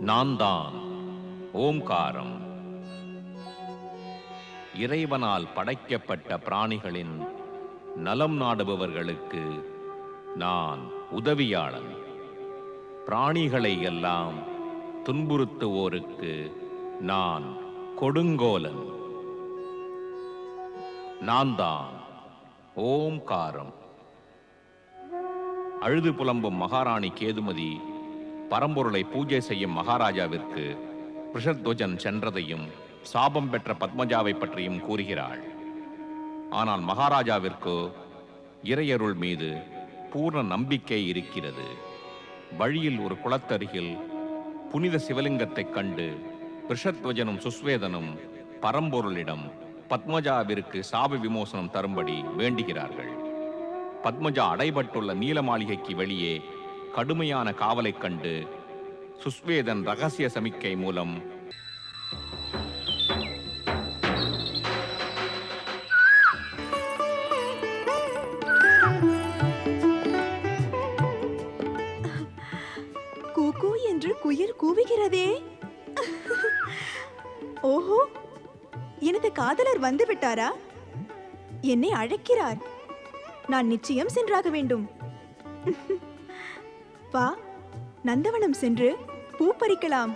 நான் தான் ஓம்காரம். இறைவனால் படைக்கப்பட்ட பிராணிகளின் நலம் நாடுபவர்களுக்கு நான் உதவியாளன். பிராணிகளை எல்லாம் துன்புறுத்துவோருக்கு நான் கொடுங்கோலன். நான் தான் ஓம்காரம். அழுது புலம்பும் மகாராணி கேதுமதி பரம்பொருளை பூஜை செய்யும் மகாராஜாவிற்கு பிருஷத்வஜன் சென்றதையும் சாபம் பெற்ற பத்மஜாவை பற்றியும் கூறுகிறாள். ஆனால் மகாராஜாவிற்கு இறையருள் மீது பூர்ண நம்பிக்கை இருக்கிறது. வழியில் ஒரு குளத்தருகில் புனித சிவலிங்கத்தைக் கண்டு பிருஷத்வஜனும் சுஸ்வேதனும் பரம்பொருளிடம் பத்மஜாவிற்கு சாப விமோசனம் தரும்படி வேண்டுகிறார்கள். பத்மஜா அடைபட்டுள்ள நீல மாளிகைக்கு வெளியே கடுமையான காவலை கண்டு சுஸ்வேதன் ரகசிய சமிக்கை மூலம் கூக்கூ என்று குயில் கூவுகிறதே. ஓஹோ, எனது காதலர் வந்து விட்டாரா? என்னை அழைக்கிறார். நான் நிச்சயம் சென்றாக வேண்டும். வா, நந்தவனம் சென்று பூ பறிக்கலாம்.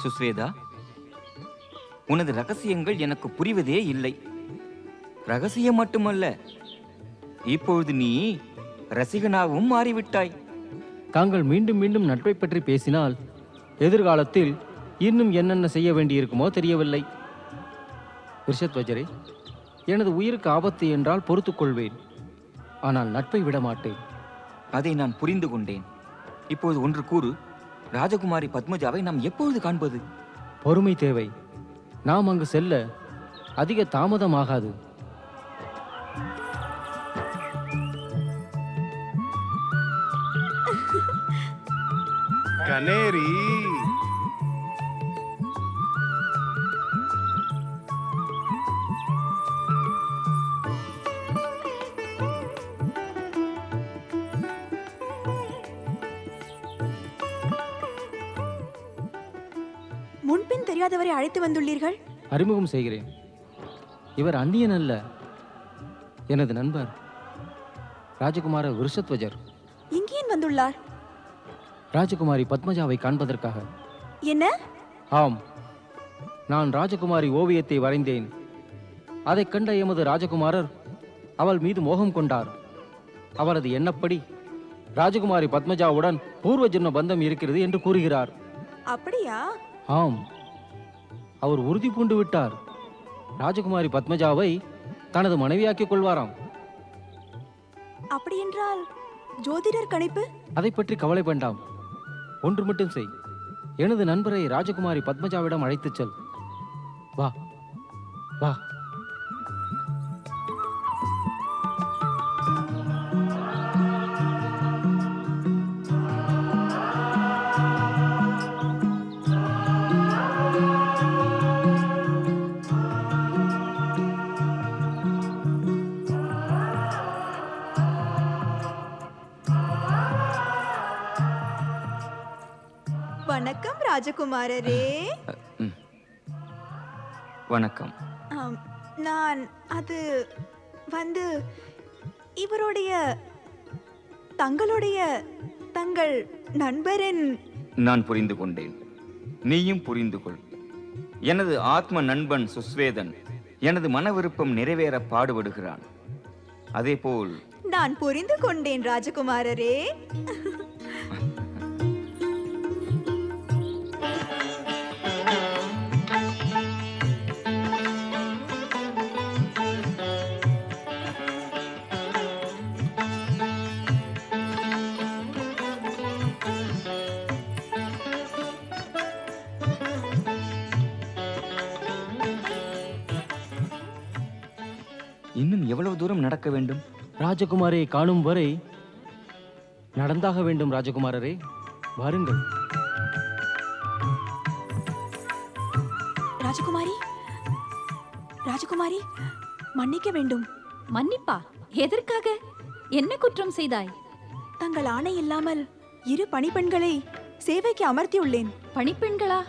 சுஸ்வேதா, உனது ரகசியங்கள் எனக்கு புரிவதே இல்லை. ரகசியம் மட்டுமல்ல, இப்பொழுது நீ ரசிகனாகவும் மாறிவிட்டாய். தாங்கள் மீண்டும் மீண்டும் நட்பை பற்றி பேசினால் எதிர்காலத்தில் இன்னும் என்னென்ன செய்ய வேண்டியிருக்குமோ தெரியவில்லை. பிருஷத்வஜரே, எனது உயிருக்கு ஆபத்து என்றால் பொறுத்துக் கொள்வேன். ஆனால் நட்பை விட மாட்டேன். அதை நான் புரிந்து கொண்டேன். இப்போது ஒன்று கூறு, ராஜகுமாரி பத்மஜாவை நாம் எப்பொழுது காண்பது? பொறுமை தேவை. நாம் அங்கு செல்ல அதிக தாமதமாகாது. கனேரி, முன்பின் தெரியாதவரை அழைத்து வந்துள்ளீர்கள். அறிமுகம் செய்கிறேன். இவர் அந்நியன் அல்ல, எனது நண்பர் ராஜகுமார விருஷத்வஜர். இங்கேன் வந்துள்ளார்? ராஜகுமாரி பத்மஜாவை காண்பதற்காக. என்ன? ஆம், நான் ராஜகுமாரி ஓவியத்தை வரைந்தேன். அதைக் கண்ட எமது ராஜகுமாரர் அவள் மீது மோகம் கொண்டார். அவரது எண்ணப்படி ராஜகுமாரி பத்மஜாவுடன் பூர்வ ஜென்ம பந்தம் இருக்கிறது என்று கூறுகிறார். அப்படியா? ஆம், அவர் உறுதி பூண்டு விட்டார். ராஜகுமாரி பத்மஜாவை தனது மனைவியாக்கிக் கொள்வாராம். அப்படியென்றால் ஜோதிடர் கணிப்பு? அதை பற்றி கவலை வேண்டாம். ஒன்று மட்டும் செய். எனது நண்பரை ராஜகுமாரி பத்மஜாவிடம் அழைத்துச் செல். வா வா. வணக்கம் ராஜகுமாரரே. வணக்கம். நான் அது வந்து தங்கள் நண்பரின். நான் புரிந்து கொண்டேன். நீயும் புரிந்து கொள். எனது ஆத்ம நண்பன் சுஸ்வேதன் எனது மன விருப்பம் நிறைவேற பாடுபடுகிறான். அதேபோல் நான் புரிந்து கொண்டேன் ராஜகுமாரரே. இன்னும் எவ்வளவு தூரம் நடக்க வேண்டும்? ராஜகுமாரியை காணும் வரை நடந்தாக வேண்டும். ராஜகுமாரரே, வாருங்கள். ராஜகுமாரி, ராஜகுமாரி, மன்னிக்க வேண்டும். மன்னிப்பா? எதற்காக? என்ன குற்றம் செய்தாய்? தங்கள் ஆணை இல்லாமல் 2 பணிப்பெண்களை சேவைக்கு அமர்த்தியுள்ளேன். பணிப்பெண்களா?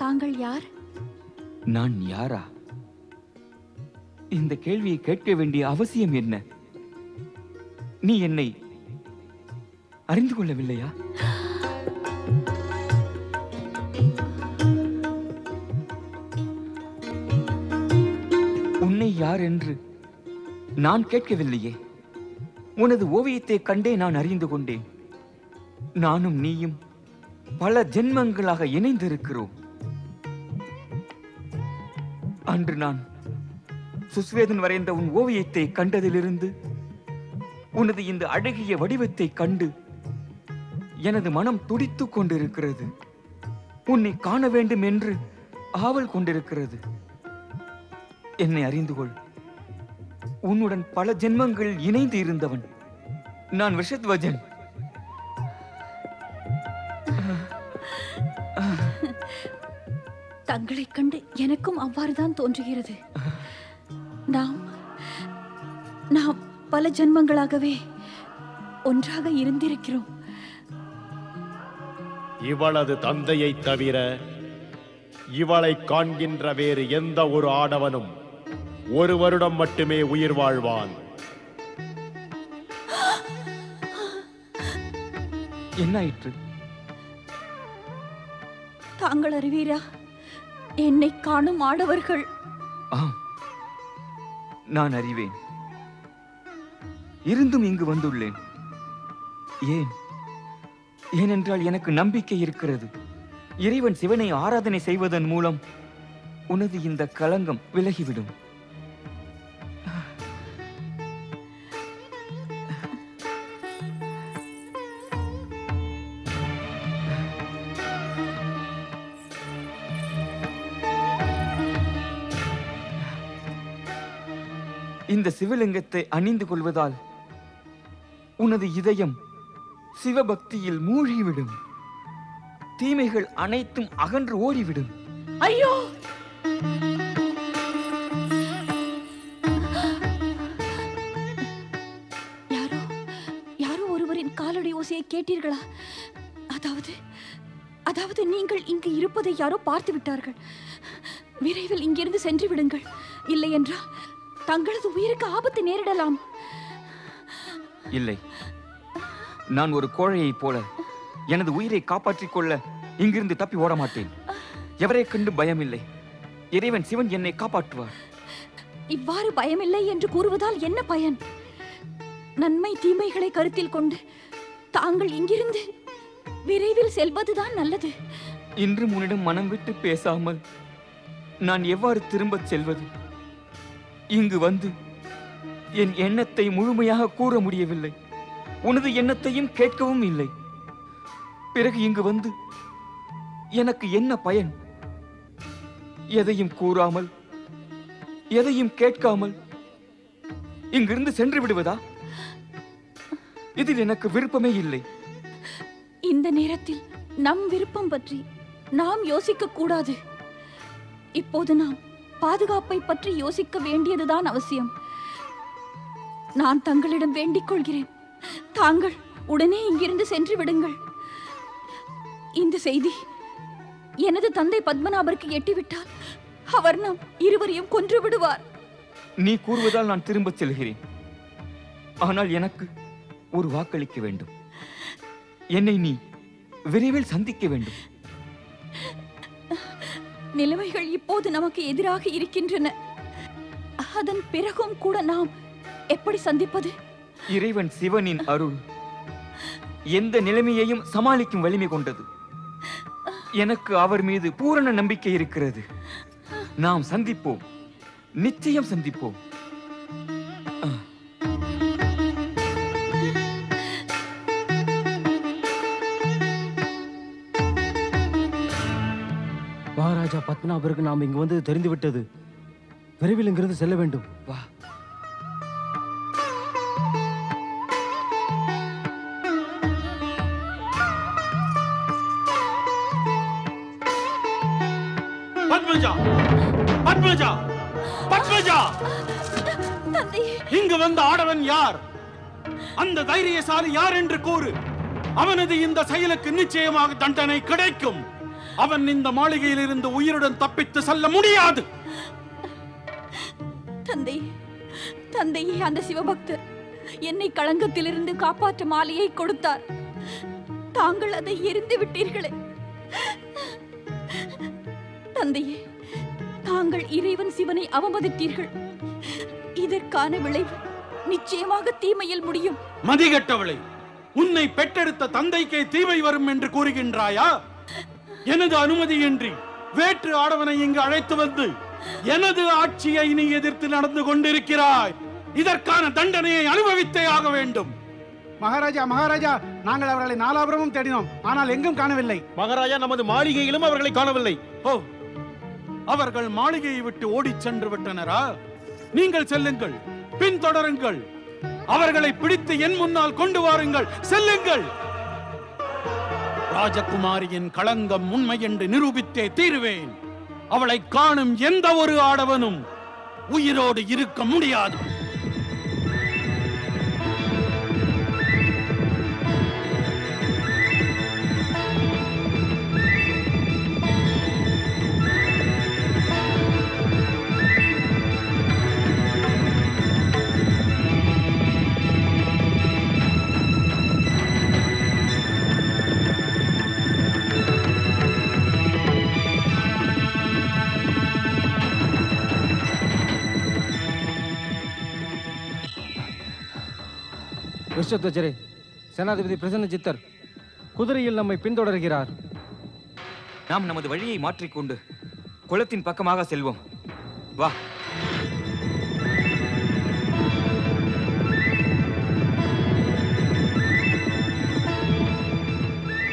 தாங்கள் யார்? நான் யாரா? இந்த கேள்வியை கேட்க வேண்டிய அவசியம் என்ன? நீ என்னை அறிந்து கொள்ளவில்லையா? உன்னை யார் என்று நான் கேட்கவில்லையே. உனது ஓவியத்தை கண்டே நான் அறிந்து கொண்டேன். நானும் நீயும் பல ஜென்மங்களாக இணைந்திருக்கிறோம். அன்று நான் சுஸ்வேதன் வரைந்த உன் ஓவியத்தை கண்டதிலிருந்து உனது இந்த அழகிய வடிவத்தை கண்டு எனது மனம் துடித்துக் கொண்டிருக்கிறது. உன்னை காண வேண்டும் என்று ஆவல் கொண்டிருக்கிறது. என்னை அறிந்து கொள். உன்னுடன் பல ஜென்மங்கள் இணைந்து இருந்தவன் நான் விஷத்வஜன். தங்களைக் கண்டு எனக்கும் அவ்வாறுதான் தோன்றுகிறது. நாம் பல ஜென்மங்களாகவே ஒன்றாக இருந்திருக்கிறோம். இவளது தந்தையை தவிர இவளை காண்கின்ற வேறு எந்த ஒரு ஆடவனும் 1 வருடம் மட்டுமே உயிர் வாழ்வான். என்னாயிற்று? தாங்கள் அறிவீரா, என்னை காணும் ஆடவர்கள்? ஆம், நான் அறிவேன். இருந்தும் இங்கு வந்துள்ளேன். ஏன்? ஏனென்றால் எனக்கு நம்பிக்கை இருக்கிறது. இறைவன் சிவனை ஆராதனை செய்வதன் மூலம் உனது இந்த களங்கம் விலகிவிடும். இந்த சிவலிங்கத்தை அணிந்து கொள்வதால் உனது இதயம் சிவபக்தியில் மூழ்கிவிடும். தீமைகள் அனைத்தும் அகன்று ஓடிவிடும். ஐயோ! யாரோ ஒருவரின் காலடி ஓசையை கேட்டீர்களா? அதாவது நீங்கள் இங்கு இருப்பதை யாரோ பார்த்து விட்டார்கள். விரைவில் இங்கிருந்து சென்று விடுங்கள். இல்லை என்றால் தங்களது உயிருக்கு ஆபத்து நேரிடலாம். இல்லை, நான் ஒரு கோழையைப் போல எனது உயிரை காப்பாற்றிக் கொள்ள இங்கிருந்து தப்பி ஓட மாட்டேன். எவரை கண்டு பயமில்லை. இறைவன் சிவன் என்னை காப்பாற்றுவார். இவ்வாறு பயமில்லை என்று கூறுவதால் என்ன பயன்? நன்மை தீமைகளை கருத்தில் கொண்டு தாங்கள் இங்கிருந்து விரைவில் செல்வதுதான் நல்லது. இன்று உன்னிடம் மனம் விட்டு பேசாமல் நான் எவ்வாறு திரும்பச் செல்வது? இங்கு வந்து என் எண்ணத்தை முழுமையாக கூற முடியவில்லை. உனது எண்ணத்தையும் கேட்கவும் இல்லை. பிறகு இங்கு வந்து எனக்கு என்ன பயன்? எதையும் கூறாமல், எதையும் கேட்காமல் இங்கிருந்து சென்று விடுவதா? இதில் எனக்கு விருப்பமே இல்லை. இந்த நேரத்தில் நம் விருப்பம் பற்றி நாம் யோசிக்க கூடாது. இப்போது நாம் பாதுகாப்பை பற்றி யோசிக்க வேண்டியதுதான் அவசியம். நான் தங்களிடம் வேண்டிக் கொள்கிறேன், தாங்கள் உடனே இங்கிருந்து சென்று விடுங்கள். இந்த செய்தி எனது தந்தை பத்மநாபருக்கு எட்டிவிட்டால் அவர் நாம் இருவரையும் கொன்று விடுவார். நீ கூறுவதால் நான் திரும்பச் செல்கிறேன். ஆனால் எனக்கு ஒரு வாக்களிக்க வேண்டும். என்னை நீ விரைவில் சந்திக்க வேண்டும். நிலைமைகள் இப்போது நமக்கு எதிராக இருக்கின்றன. அதன் பிறகும் கூட நாம் எப்படி சந்திப்பது? இறைவன் சிவனின் அருள் எந்த நிலைமையையும் சமாளிக்கும் வலிமை கொண்டது. எனக்கு அவர் மீது பூரண நம்பிக்கை இருக்கிறது. நாம் சந்திப்போம், நிச்சயம் சந்திப்போம். மகாராஜா பத்மநாபருக்கு நாம் இங்கு வந்து தெரிந்துவிட்டது. விரைவில் இங்கிருந்து செல்ல வேண்டும். வா. பத்மஜா, பத்மஜா, பத்மஜா! இங்கு வந்த ஆடவன் யார்? அந்த தைரியசாலி யார் என்று கூறு. அவனது இந்த செயலுக்கு நிச்சயமாக தண்டனை கிடைக்கும். அவன் இந்த மாளிகையில் இருந்து உயிருடன் தப்பித்து செல்ல முடியாது. தந்தை, அந்த சிவபக்தர் என்னை களங்கத்திலிருந்து காப்பாற்ற மாலையை கொடுத்தார். தாங்கள் அதை எரிந்து விட்டீர்களே. தந்தையே, தாங்கள் இறைவன் சிவனை அவமதித்தீர்கள். இதற்கான விளைவு நிச்சயமாக தீமையில் முடியும். மதிகட்டவளை, உன்னை பெற்றெடுத்த தந்தைக்கே தீமை வரும் என்று கூறுகின்றாயா? எனது அனுமதியின்றி வேற்று ஆடவனை இங்கு அழைத்து வந்து எனது ஆட்சியை நீ எதிர்த்து நடந்து கொண்டிருக்கிறாய். இதற்கான தண்டனையை அனுபவித்தே ஆக வேண்டும். மகாராஜா, நாங்கள் அவர்களை நாலாபுரமும் தேடினோம், ஆனால் எங்கும் காணவில்லை. மகாராஜா, நமது மாளிகையிலும் அவர்களை காணவில்லை. ஓ, அவர்கள் மாளிகையை விட்டு ஓடிச் சென்று விட்டனரா? நீங்கள் செல்லுங்கள், பின்தொடருங்கள். அவர்களை பிடித்து என் முன்னால் கொண்டு வாருங்கள். செல்லுங்கள். ராஜகுமாரியின் களங்கம் உண்மை என்று நிரூபித்தே தீருவேன். அவளை காணும் எந்த ஒரு ஆடவனும் உயிரோடு இருக்க முடியாது. ரிஷத்வஜரே, சேனாதிபதி பிரசன்ன சித்தர் குதிரையில் நம்மை பின்தொடர்கிறார். நாம் நமது வழியை மாற்றிக்கொண்டு குளத்தின் பக்கமாக செல்வோம். வா.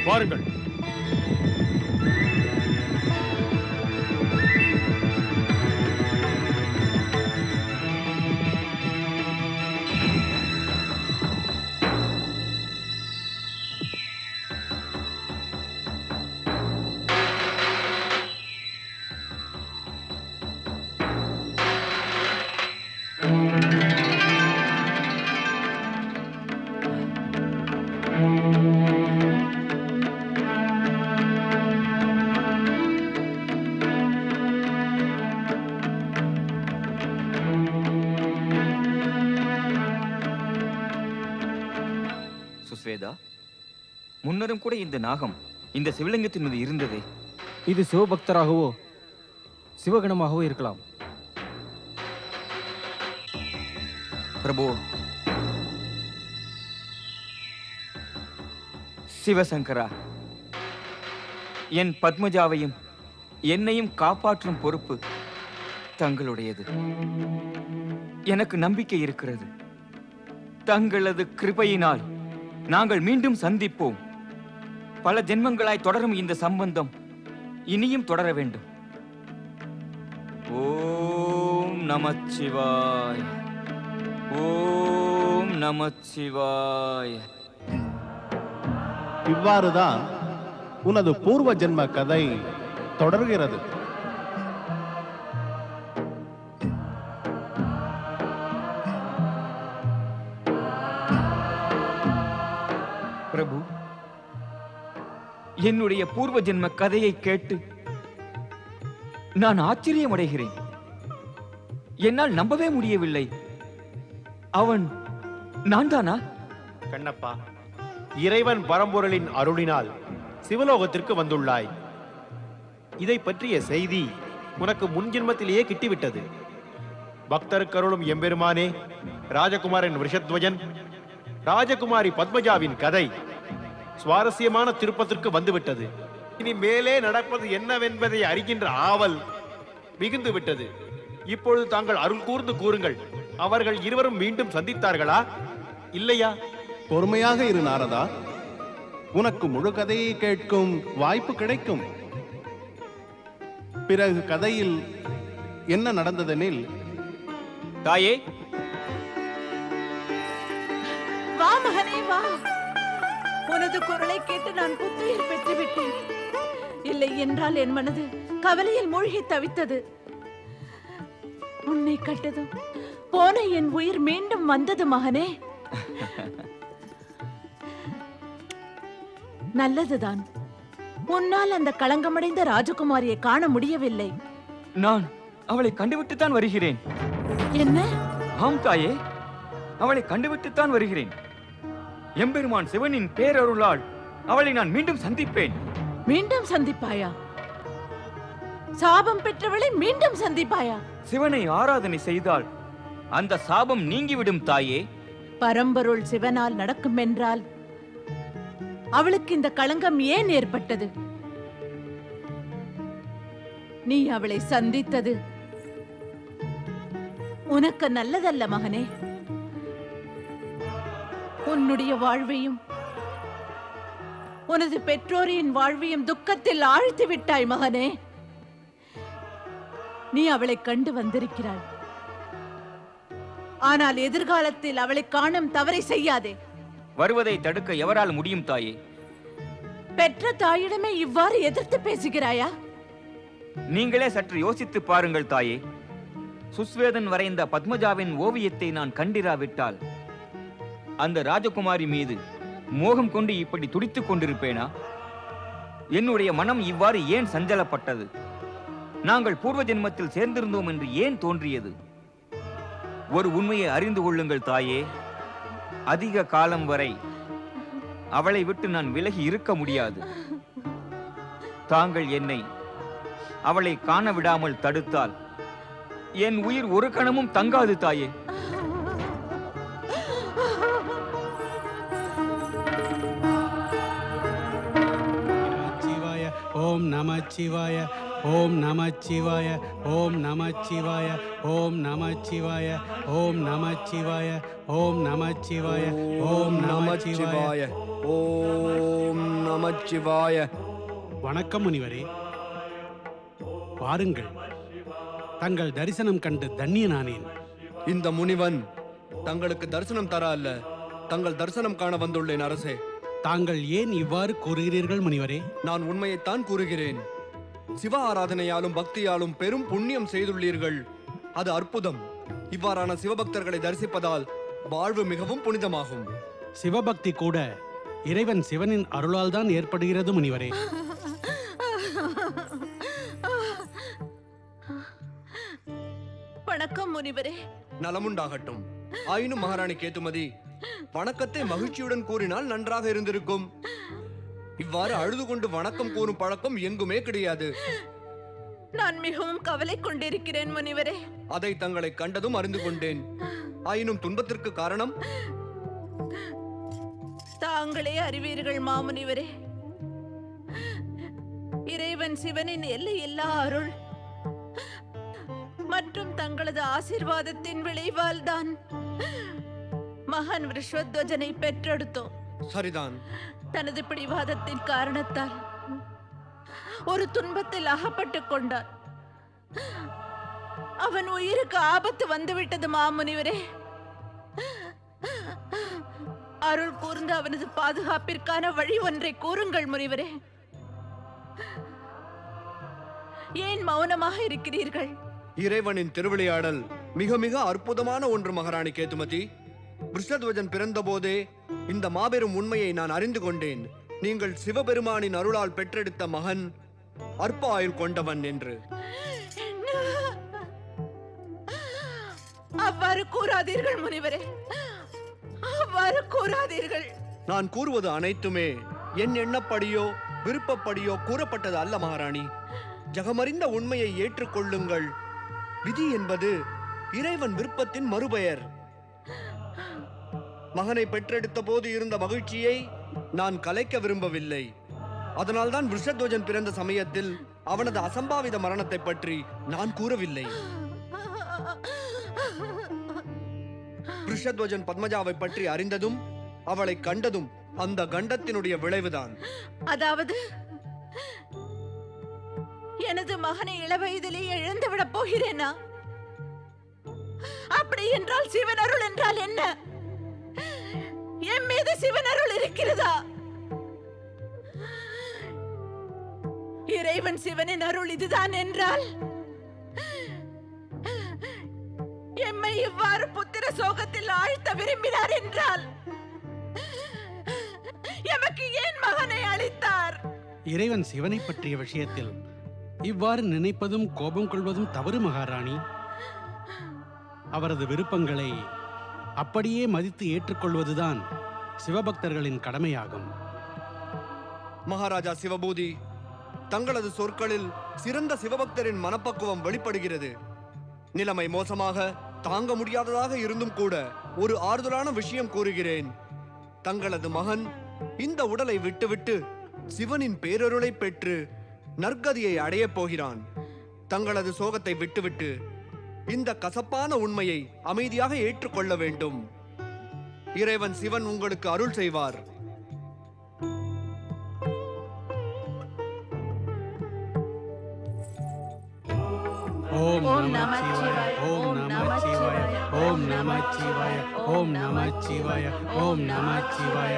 வாருங்கள். சுஸ்வேதா, முன்னரும் கூட இந்த நாகம் இந்த சிவலிங்கத்தின் மீது இருந்ததே. இது சிவபக்தராகவோ சிவகணமாகவோ இருக்கலாம். பிரபு, சிவசங்கரா, என் பத்மஜாவையும் என்னையும் காப்பாற்றும் பொறுப்பு தங்களுடையது. எனக்கு நம்பிக்கை இருக்கிறது. தங்களது கிருபையினால் நாங்கள் மீண்டும் சந்திப்போம். பல ஜென்மங்களாய் தொடரும் இந்த சம்பந்தம் இனியும் தொடர வேண்டும். ஓம் நமச்சிவாய, ஓம் நமச்சிவாய. இவ்வாறுதான் உனது பூர்வ ஜென்ம கதை தொடர்கிறது. பிரபு, என்னுடைய பூர்வ ஜென்ம கதையை கேட்டு நான் ஆச்சரியமடைகிறேன். என்னால் நம்பவே முடியவில்லை. அவன் நான் தானா? கண்ணப்பா, இறைவன் பரம்பொருளின் அருளினால் சிவலோகத்திற்கு வந்துள்ளாய். இதை பற்றிய செய்தி உனக்கு முன்ஜென்மத்திலேயே கிட்டிவிட்டது. பக்தருக்கு அருளும் எம்பெருமானே, ராஜகுமாரன் ரிஷத்வஜன் ராஜகுமாரி பத்மஜாவின் கதை சுவாரஸ்யமான திருப்பத்திற்கு வந்துவிட்டது. இனி மேலே நடப்பது என்னவென்பதை அறிகின்ற ஆவல் மிகுந்து விட்டது. இப்பொழுது தாங்கள் அருள் கூர்ந்து கூறுங்கள், அவர்கள் இருவரும் மீண்டும் சந்தித்தார்களா இல்லையா? பொறுமையாக இரு நாரதா, உனக்கு முழு கதையை கேட்கும் வாய்ப்பு கிடைக்கும். பிறகு கதையில் என்ன நடந்ததெனில், தாயே, வா மகனே வா. உனது குரலை கேட்டு நான் புத்துயிர் பெற்று விட்டேன். இல்லை என்றால் என் மனது கவலையில் மூழ்கி தவித்தது. உன்னை கண்டதும் போன என் உயிர் மீண்டும் வந்தது மகனே. நல்லதுதான். உன்னால் அந்த களங்கமடைந்த ராஜகுமாரியை காண முடியவில்லை. நான் அவளை கண்டுவிட்டுத்தான் வருகிறேன். என்ன? ஆம் தாயே, அவளை கண்டுவிட்டுத்தான் வருகிறேன். எம்பெருமான் சிவனின் பேரருளால் அவளை நான் மீண்டும் சந்திப்பேன். மீண்டும் சந்திப்பாயா? சாபம் பெற்றவளை மீண்டும் சந்திப்பாயா? சிவனை ஆராதனை செய்தால் அந்த சாபம் நீங்கிவிடும் தாயே. பரம்பொருள் சிவனால் நடக்கும் என்றால் அவளுக்கு இந்த களங்கம் ஏன் ஏற்பட்டது? நீ அவளை சந்தித்தது உனக்கு நல்லதல்ல மகனே. உன்னுடைய வாழ்வையும் உனது பெற்றோரின் வாழ்வையும் துக்கத்தில் ஆழ்த்தி விட்டாய் மகனே. நீ அவளை கண்டு வந்திருக்கிறாய். ஆனால் எதிர்காலத்தில் அவளை காணும் தவறை செய்யாதே. வருவதை தடுக்க எவரால் முடியும் தாயே? பெற்ற தாயிடமே இவ்வாறு எதிர்த்து பேசுகிறாயா? நீங்களே சற்று யோசித்து பாருங்கள் தாயே. சுஸ்வேதன் வரைந்த பத்மஜாவின் ஓவியத்தை நான் கண்டிராவிட்டால் அந்த ராஜகுமாரி மீது மோகம் கொண்டு இப்படி துடித்துக் கொண்டிருப்பேனா? என்னுடைய மனம் இவ்வாறு ஏன் சஞ்சலப்பட்டது? நாங்கள் பூர்வ ஜென்மத்தில் சேர்ந்திருந்தோம் என்று ஏன் தோன்றியது? ஒரு உண்மையை அறிந்து கொள்ளுங்கள் தாயே. அதிக காலம் வரை அவளை விட்டு நான் விலகி இருக்க முடியாது. தாங்கள் என்னை அவளை காண விடாமல் தடுத்தால் என் உயிர் ஒரு கணமும் தங்காது தாயே. ஓம் நமச்சிவாய, ஓம் நமச்சிவாய, ஓம் நமச்சிவாய, ஓம் நமச்சிவாய, ஓம் நமச்சிவாய, ஓம் நமச்சிவாய, ஓம் நமச்சிவாய, ஓம் நமச்சிவாய. வணக்கம் முனிவரே, வாருங்கள். தங்கள் தரிசனம் கண்டு தன்யனானேன். இந்த முனிவன் தங்களுக்கு தரிசனம் தர அல்ல, தங்கள் தரிசனம் காண வந்துள்ளேன் அரசே. தாங்கள் ஏன் இவ்வாறு கூறுகிறீர்கள் முனிவரே? நான் உண்மையைத்தான் கூறுகிறேன். சிவ ஆராதனையாலும் பக்தியாலும் பெரும் புண்ணியம் செய்துள்ளீர்கள். அது அற்புதம். இவ்வாறான சிவபக்தர்களை தரிசிப்பதால் வாழ்வு மிகவும் புனிதமாகும். சிவபக்தி கூட இறைவன் சிவனின் அருளால் தான் ஏற்படுகிறது முனிவரே. வணக்கம் முனிவரே. நலமுண்டாகட்டும். ஆயினும் மகாராணி கேதுமதி, வணக்கத்தை மகிழ்ச்சியுடன் கூறினால் நன்றாக இருந்திருக்கும். இவ்வாறு அழுது கொண்டு வணக்கம் கூறும் பழக்கம் எங்குமே கிடையாது. நான் மிகவும் கவலை கொண்டிருக்கிறேன் முனிவரே. அதை தங்களை கண்டதும் அறிந்து கொண்டேன். ஆயினும் துன்பத்திற்கு காரணம் தாங்களே அறிவீர்கள் மாமுனிவரே. இறைவன் சிவனின் எல்லையில்லா அருள் மற்றும் தங்களது ஆசீர்வாதத்தின் விளைவால் தான் மகன் விருஷ்வத்வஜனை பெற்றெடுத்தோம். சரிதான். தனது பிடிவாதத்தின் காரணத்தால் ஒரு துன்பத்தில் அகப்பட்டுக் கொண்டார். அவன் உயிருக்கு ஆபத்து வந்துவிட்டது மாமுனிவரே. அருள் கூர்ந்து அவனது பாதுகாப்பிற்கான வழி ஒன்றை கூறுங்கள் முனிவரே. ஏன் மௌனமாக இருக்கிறீர்கள்? இறைவனின் திருவிளையாடல் மிக மிக அற்புதமான ஒன்று மகாராணி கேதுமதி. விருஷ்ணத்வஜன் பிறந்த போதே இந்த மாபெரும் உண்மையை நான் அறிந்து கொண்டேன். நீங்கள் சிவபெருமானின் அருளால் பெற்றெடுத்த மகன் அற்ப ஆயுள் கொண்டவன் என்று. அவ்வாறு கூறாதீர்கள் முனிவரே, அவ்வாறு கூறாதீர்கள். நான் கூறுவது அனைத்துமே என் எண்ணப்படியோ விருப்பப்படியோ கூறப்பட்டது அல்ல மகாராணி. ஜகமறிந்த உண்மையை ஏற்றுக்கொள்ளுங்கள். விதி என்பது இறைவன் விருப்பத்தின் மறுபெயர். மகனை பெற்றெடுத்த போது இருந்த மகிழ்ச்சியை நான் கலைக்க விரும்பவில்லை. அதனால்தான் விருஷத்வஜன் பிறந்த சமயத்தில் அவனது அசம்பாவித மரணத்தை பற்றி நான் கூறவில்லை. விருஷத்வஜன் பத்மஜாவை பற்றி அறிந்ததும் அவளை கண்டதும் அந்த கண்டத்தினுடைய விளைவுதான். அதாவது எனது மகனை இளவயதிலே இழந்து விட போகிறேனா? அப்படி என்றால் சிவனருள் என்றால் என்ன? என் மீது சிவனருள் இருக்கிறதா? இறைவன் சிவனின் அருள் இதுதான் என்றால் எம்மை இவ்வாறு புத்திர சோகத்தில் ஆழ்த்த விரும்பினார் என்றால் எமக்கு ஏன் மகனை அளித்தார்? இறைவன் சிவனை பற்றிய விஷயத்தில் இவ்வாறு நினைப்பதும் கோபம் கொள்வதும் தவறு மகாராணி. அவரது விருப்பங்களை அப்படியே மதித்து ஏற்றுக்கொள்வதுதான் சிவபக்தர்களின் கடமையாகும். மகாராஜா சிவபூதி, தங்களது சொற்களில் சிறந்த சிவபக்தரின் மனப்பக்குவம் வெளிப்படுகிறது. நிலைமை மோசமாக தாங்க முடியாததாக இருந்தும் கூட ஒரு ஆறுதலான விஷயம் கூறுகிறேன். தங்களது மகன் இந்த உடலை விட்டுவிட்டு சிவனின் பேரருளை பெற்று நற்கதியை அடையப் போகிறான். தங்களது சோகத்தை விட்டுவிட்டு இந்த கசப்பான உண்மையை அமைதியாக ஏற்றுக்கொள்ள வேண்டும். இறைவன் சிவன் உங்களுக்கு அருள் செய்வார். ஓம் நமச்சிவாய, ஓம் நமச்சிவாய, ஓம் நமச்சிவாய, ஓம் நமச்சிவாய, ஓம் நமச்சிவாய.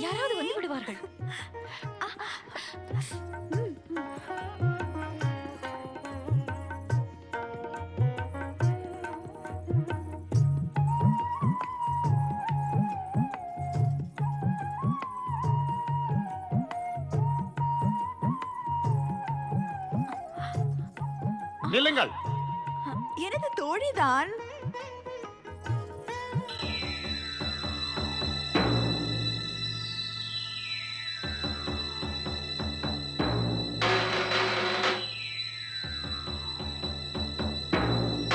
யாராவது வந்து விடுவார்கள். நில்லுங்கள். எனது தோழிதான்.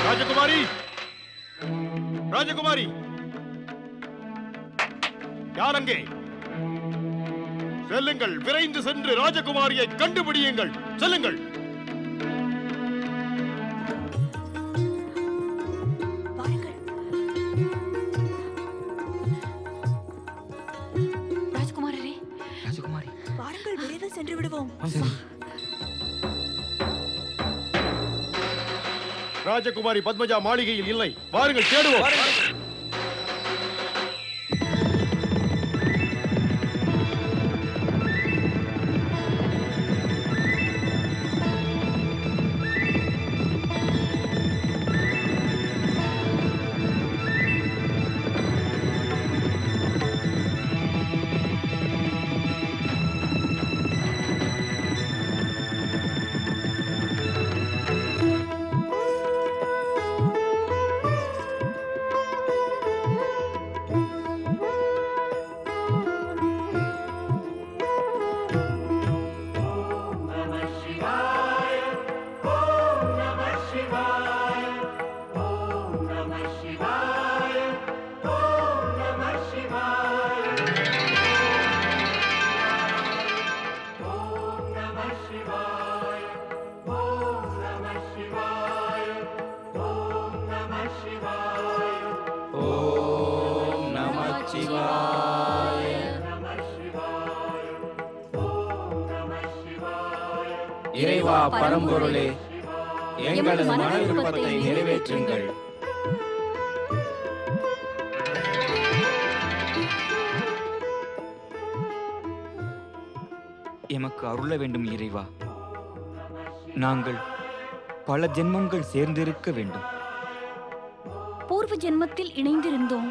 ராஜகுமாரி, ராஜகுமாரி, யார் அங்கே? செல்லுங்கள், விரைந்து சென்று ராஜகுமாரியை கண்டுபிடியுங்கள். செல்லுங்கள். ராஜகுமாரரே, ராஜகுமாரி, வாருங்கள், விரைவில் சென்று விடுவோம். ராஜகுமாரி பத்மஜா மாளிகையில் இல்லை. வாருங்கள், தேடுவோம். இறைவா பரம்பொருளே, எங்களது மன விருப்பத்தை நிறைவேற்றுங்கள். எமக்கு அருள வேண்டும் இறைவா. நாங்கள் பல ஜென்மங்கள் சேர்ந்திருக்க வேண்டும். பூர்வ ஜென்மத்தில் இணைந்திருந்தோம்.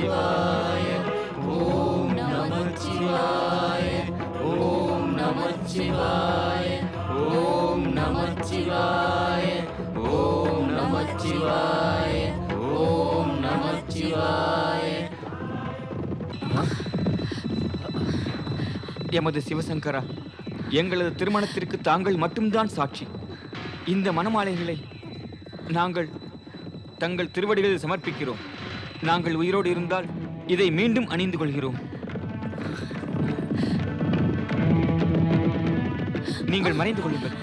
நமச்சிவாய ஓம் நமச்சிவாய ஓம் நமச்சிவாய ஓம் நமச்சிவாய ஓம் நமச்சிவாய ஓம் நமச்சிவாய. எமது சிவசங்கரா, எங்களது திருமணத்திற்கு தாங்கள் மட்டும்தான் சாட்சி. இந்த மணமாலைகளை நாங்கள் தங்கள் திருவடிகளில் சமர்ப்பிக்கிறோம். நாங்கள் உயிரோடு இருந்தால் இதை மீண்டும் அணிந்து கொள்கிறோம். நீங்கள் மறைந்து கொள்ளுங்கள்.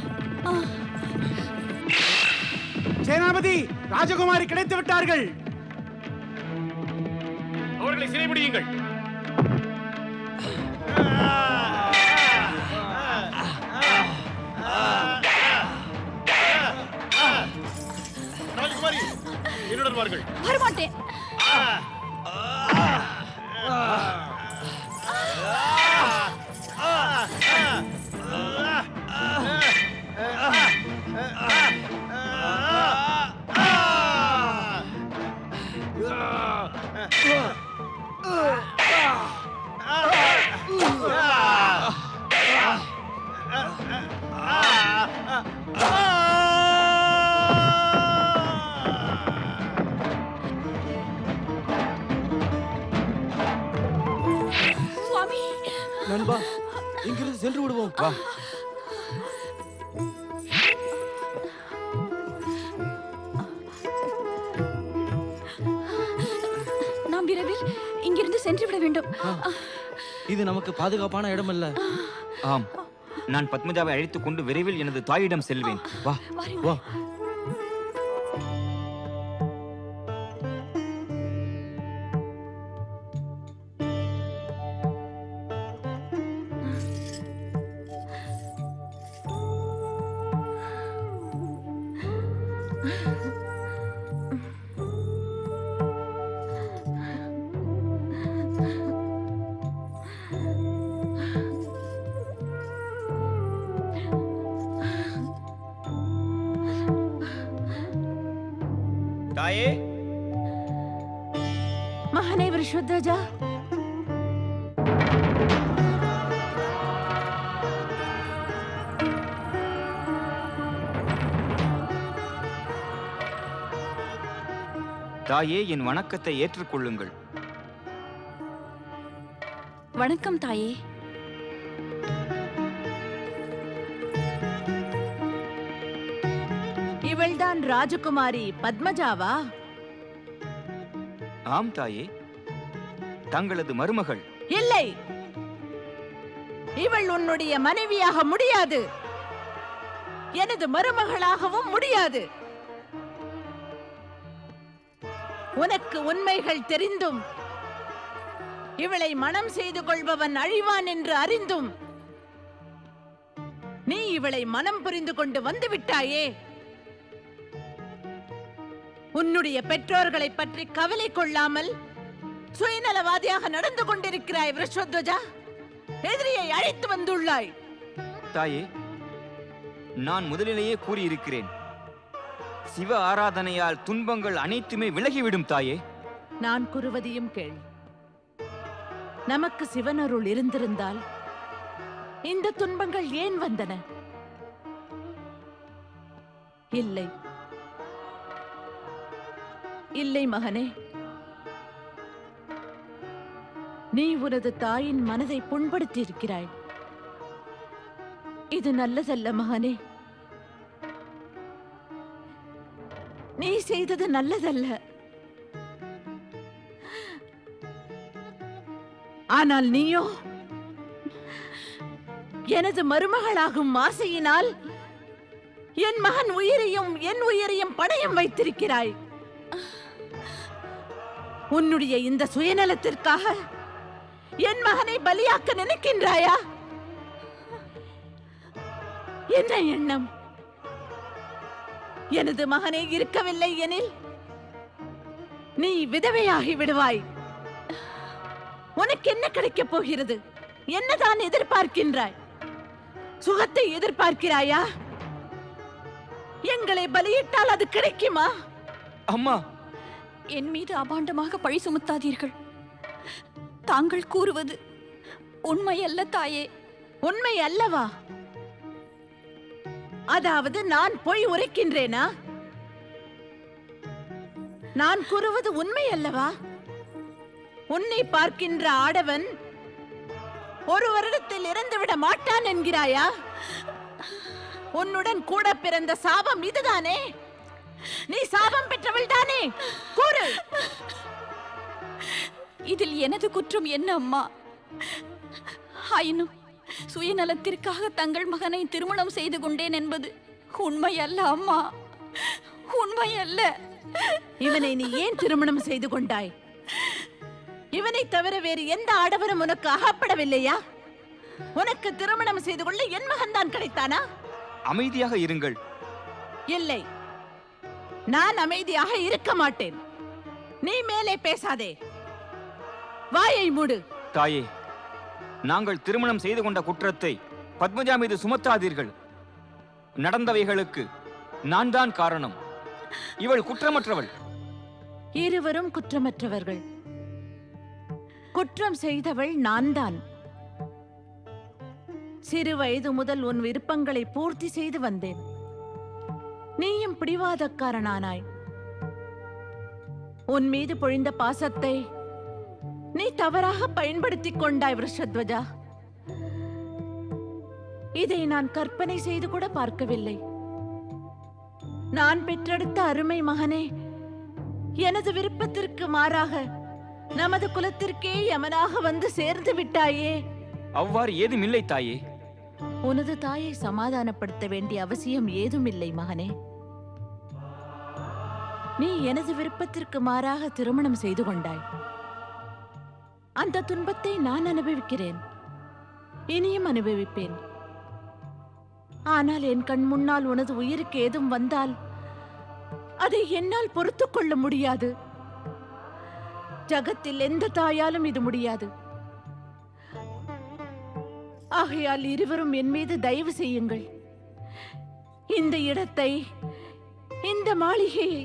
சேனாபதி, ராஜகுமாரி கிடைத்து விட்டார்கள். அவர்களை சிறைபிடியுங்கள். ராஜகுமாரி, என்னுடன் வாருங்கள். வரமாட்டேன். சுவாமி, நண்பா, இங்கிருந்து சென்று விடுவோம். வா. நாம் விரைவில் இங்கிருந்து சென்று விட வேண்டும். இது நமக்கு பாதுகாப்பான இடமல்ல. ஆம், நான் பத்மஜாவை அழைத்துக் கொண்டு விரைவில் எனது தாயிடம் செல்வேன். வா வா. தாயே, மகனே விருஷத்வஜா, தாயே, என் வணக்கத்தை ஏற்றுக்கொள்ளுங்கள். வணக்கம் தாயே. இவள்தான் ராஜகுமாரி பத்மஜாவா? ஆம் தாயே, தங்களது மருமகள். இல்லை, இவள் உன்னுடைய மனைவியாக முடியாது, எனது மருமகளாகவும் முடியாது. உனக்கு உண்மைகள் தெரிந்தும் இவளை மனம் செய்து கொள்பவன் அழிவான் என்று அறிந்தும் நீ இவளை மனம் புரிந்து கொண்டு வந்து விட்டாயே. உன்னுடைய பெற்றோர்களை பற்றி கவலை கொள்ளாமல் சுயநலவாதியாக நடந்து கொண்டிருக்கிறாய் விருஷத்வஜா. எதிரியை அழைத்து வந்துள்ளாய். தாயே, நான் முதலிலேயே கூறியிருக்கிறேன், சிவ ஆராதனையால் துன்பங்கள் அனைத்துமே விலகிவிடும் தாயே. நான் கூறுவதையும் கேள். நமக்கு சிவனருள் இருந்திருந்தால் இந்த துன்பங்கள் ஏன் வந்தன? இல்லை இல்லை மகனே, நீ உனது தாயின் மனதை புண்படுத்தி இருக்கிறாய். இது நல்லதல்ல மகனே. நீ செய்தது நல்லதல்ல. ஆனால் நீயோ எனது மருமகளாகும் ஆசையினால் என் மகன் உயிரையும் என் உயிரையும் பணயம் வைத்திருக்கிறாய். உன்னுடைய இந்த சுயநலத்திற்காக என் மகனை பலியாக்க நினைக்கின்றாயா? என்ன எண்ணம்? எனது மகனே இருக்கவில்லை எனில் நீ விதவையாகி விடுவாய். உனக்கு என்ன கிடைக்கப் போகிறது? என்னதான் எதிர்பார்க்கின்றாய்? சுகத்தை எதிர்பார்க்கிறாயா? எங்களை பலியிட்டால் அது கிடைக்குமா? அம்மா, என் மீது அபாண்டமாக பழி சுமத்தாதீர்கள். தாங்கள் கூறுவது உண்மை அல்ல தாயே. உண்மை அல்லவா? அதாவது நான் பொய் உரைக்கின்றேனா? நான் கூறுவது உண்மை அல்லவா? உன்னை பார்க்கின்ற ஆடவன் ஒரு வருடத்தில் இறந்துவிட மாட்டான் என்கிறாயா? உன்னுடன் கூட பிறந்த சாபம் இதுதானே? நீ சாபம் பெற்றவள் தானே? கூறு. இதில் எனது குற்றம் என்ன அம்மா? ஆயினும் சுயநலத்திற்காக தங்கள் மகனை திருமணம் செய்து கொண்டேன் என்பது உண்மை அல்ல அம்மா, உண்மை அல்ல. இவனை நீ ஏன் திருமணம் செய்து கொண்டாய்? இவனை தவிர வேறு எந்த ஆடவரும் உனக்கு அகப்படவில்லையா? உனக்கு திருமணம் செய்து கொள்ள என் மகன் தான் கிடைத்தானா? அமைதியாக இருங்கள். இல்லை, நான் அமைதியாக இருக்க மாட்டேன். நீ மேலே பேசாதே, வாயை மூடு. தாயே, நாங்கள் திருமணம் செய்து கொண்ட குற்றத்தை பத்மஜா மீது சுமத்தாதீர்கள். நடந்தவைகளுக்கு நான் தான் காரணம். இவள் குற்றமற்றவள். இருவரும் குற்றமற்றவர்கள். குற்றம் செய்தவள் நான் தான். சிறு வயது முதல் உன் விருப்பங்களை பூர்த்தி செய்து வந்தேன். நீயும் பிடிவாதக்காரனானாய். உன் மீது பொழிந்த பாசத்தை நீ தவறாக பயன்படுத்திக் கொண்டாய் விருஷத்வஜா. இதை நான் கற்பனை செய்து கூட பார்க்கவில்லை. நான் பெற்றெடுத்த அருமை மகனே, எனது விருப்பத்திற்கு மாறாக நமது குலத்திற்கே யமனாக வந்து சேர்ந்து விட்டாயே. அவ்வாறு ஏதுமில்லை தாயே. உனது தாயை சமாதானப்படுத்த வேண்டிய அவசியம் ஏதும் இல்லை மகனே. நீ எனது விருப்பத்திற்கு மாறாக திருமணம் செய்து கொண்டாய். அந்த துன்பத்தை நான் அனுபவிக்கிறேன், இனியும் அனுபவிப்பேன். ஆனால் என் கண் முன்னால் உனது உயிருக்கு ஏதும் வந்தால் அதை என்னால் பொறுத்துக் கொள்ள முடியாது. ஜகத்தில் எந்த தாயாலும் இது முடியாது. ஆகையால் இருவரும் என் மீது தயவு செய்யுங்கள். இந்த இடத்தை, இந்த மாளிகையை,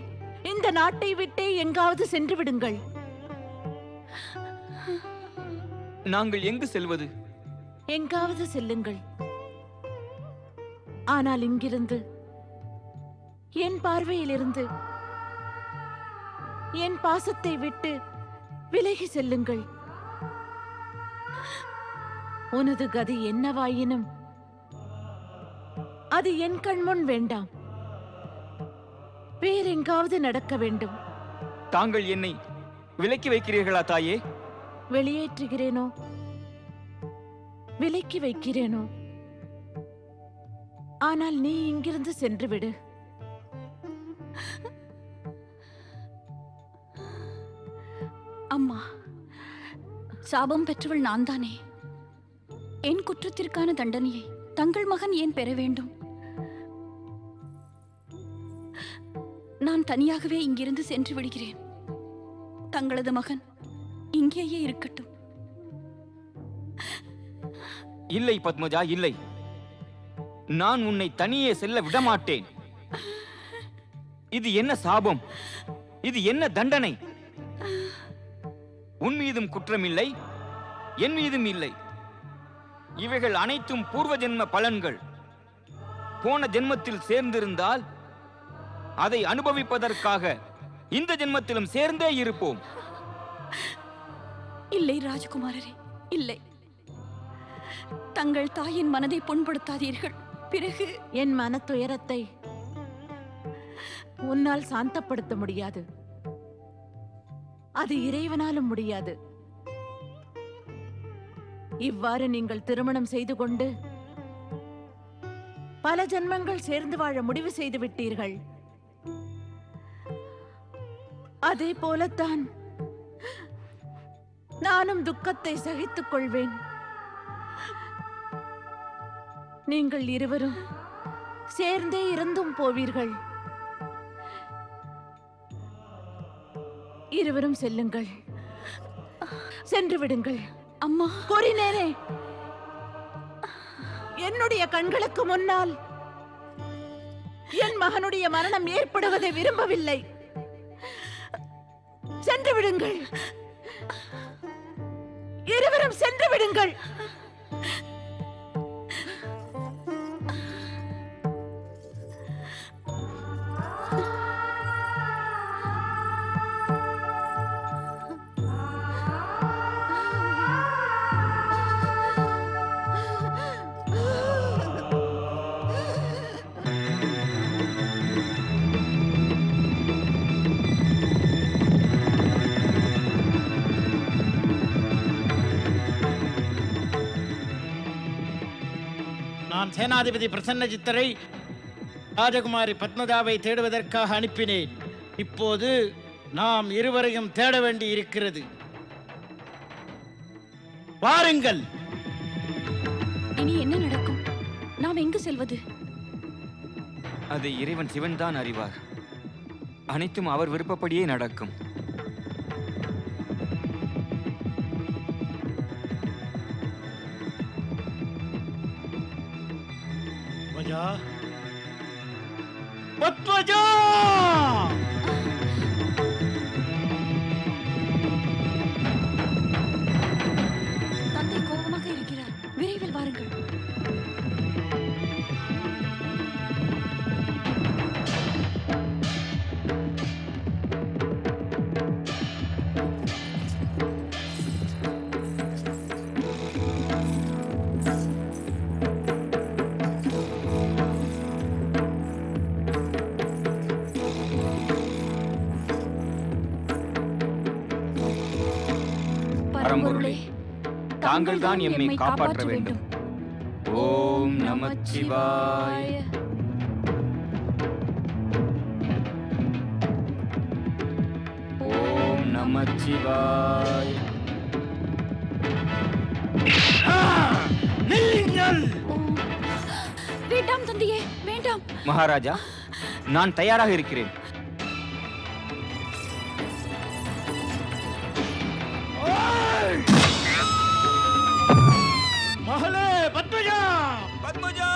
இந்த நாட்டை விட்டே எங்காவது சென்று விடுங்கள். நாங்கள் எங்கு செல்வது? எங்காவது செல்லுங்கள். ஆனால் இங்கிருந்து, என் பார்வையிலிருந்து, என் பாசத்தை விட்டு விலகி செல்லுங்கள். உனது கதி என்னவாயினும் அது என் கண்முன் வேண்டாம். வேறெங்காவது நடக்க வேண்டும். தாங்கள் என்னை விலக்கி வைக்கிறீர்களா தாயே? வெளியேற்றுகிறேனோ, விலக்கி வைக்கிறேனோ? ஆனால் நீ இங்கிருந்து சென்று விடு. அம்மா, சாபம் பெற்றவள் நான் தானே. என் குற்றத்திற்கான தண்டனையை தங்கள் மகன் ஏன் பெற வேண்டும்? நான் தனியாகவே இங்கிருந்து சென்று விடுகிறேன். தங்களது மகன் இங்கேயே இருக்கட்டும். இல்லை பத்மஜா, இல்லை. நான் உன்னை தனியே செல்ல விடமாட்டேன். இது என்ன சாபம்? இது என்ன தண்டனை? உன் மீதும் குற்றமில்லை, என் மீதும் இல்லை. இவைகள் அனைத்தும் பூர்வ ஜென்ம பலன்கள். போன ஜென்மத்தில் சேர்ந்திருந்தால் அதை அனுபவிப்பதற்காக இந்த ஜென்மத்திலும் சேர்ந்தே இருப்போம். இல்லை ராஜகுமாரரே, இல்லை. தங்கள் தாயின் மனதை புண்படுத்தாதீர்கள். பிறகு என் மன துயரத்தை உன்னால் சாந்தப்படுத்த முடியாது. அது இறைவனாலும் முடியாது. இவ்வாறு நீங்கள் திருமணம் செய்து கொண்டு பல ஜென்மங்கள் சேர்ந்து வாழ முடிவு செய்து விட்டீர்கள். அதே போலத்தான் நானும் துக்கத்தை சகித்துக் கொள்வேன். நீங்கள் இருவரும் சேர்ந்தே இருந்தும் போவீர்கள். இருவரும் செல்லுங்கள், சென்று விடுங்கள். அம்மா, கூறினேனே, என்னுடைய கண்களுக்கு முன்னால் என் மகனுடைய மரணம் ஏற்படுவதை விரும்பவில்லை. சென்று விடுங்கள். இருவரும் சென்று விடுங்கள். நான் சேனாதிபதி பிரசன்னஜித்தரை ராஜகுமாரி பத்மஜாவை தேடுவதற்காக அனுப்பினேன். இப்போது நாம் இருவரையும் தேட வேண்டி இருக்கிறது. வாருங்கள். இனி என்ன நடக்கும்? நாம் எங்கு செல்வது? அதை இறைவன் சிவன் தான் அறிவார். அனைத்தும் அவர் விருப்பப்படியே நடக்கும். பத்மஜா! தந்தை கோபமாக இருக்கிறார். விரைவில் வாருங்கள். பரம்பொருளே, தாங்கள் தான் எம்மை காப்பாற்ற வேண்டும். ஓம் நமச்சிவாய. ஓம் நமச்சிவாய. நில்லுங்கள். வேண்டாம் தந்தையே, வேண்டாம். மகாராஜா, நான் தயாராக இருக்கிறேன். மகளே பத்மஜா! பத்மஜா!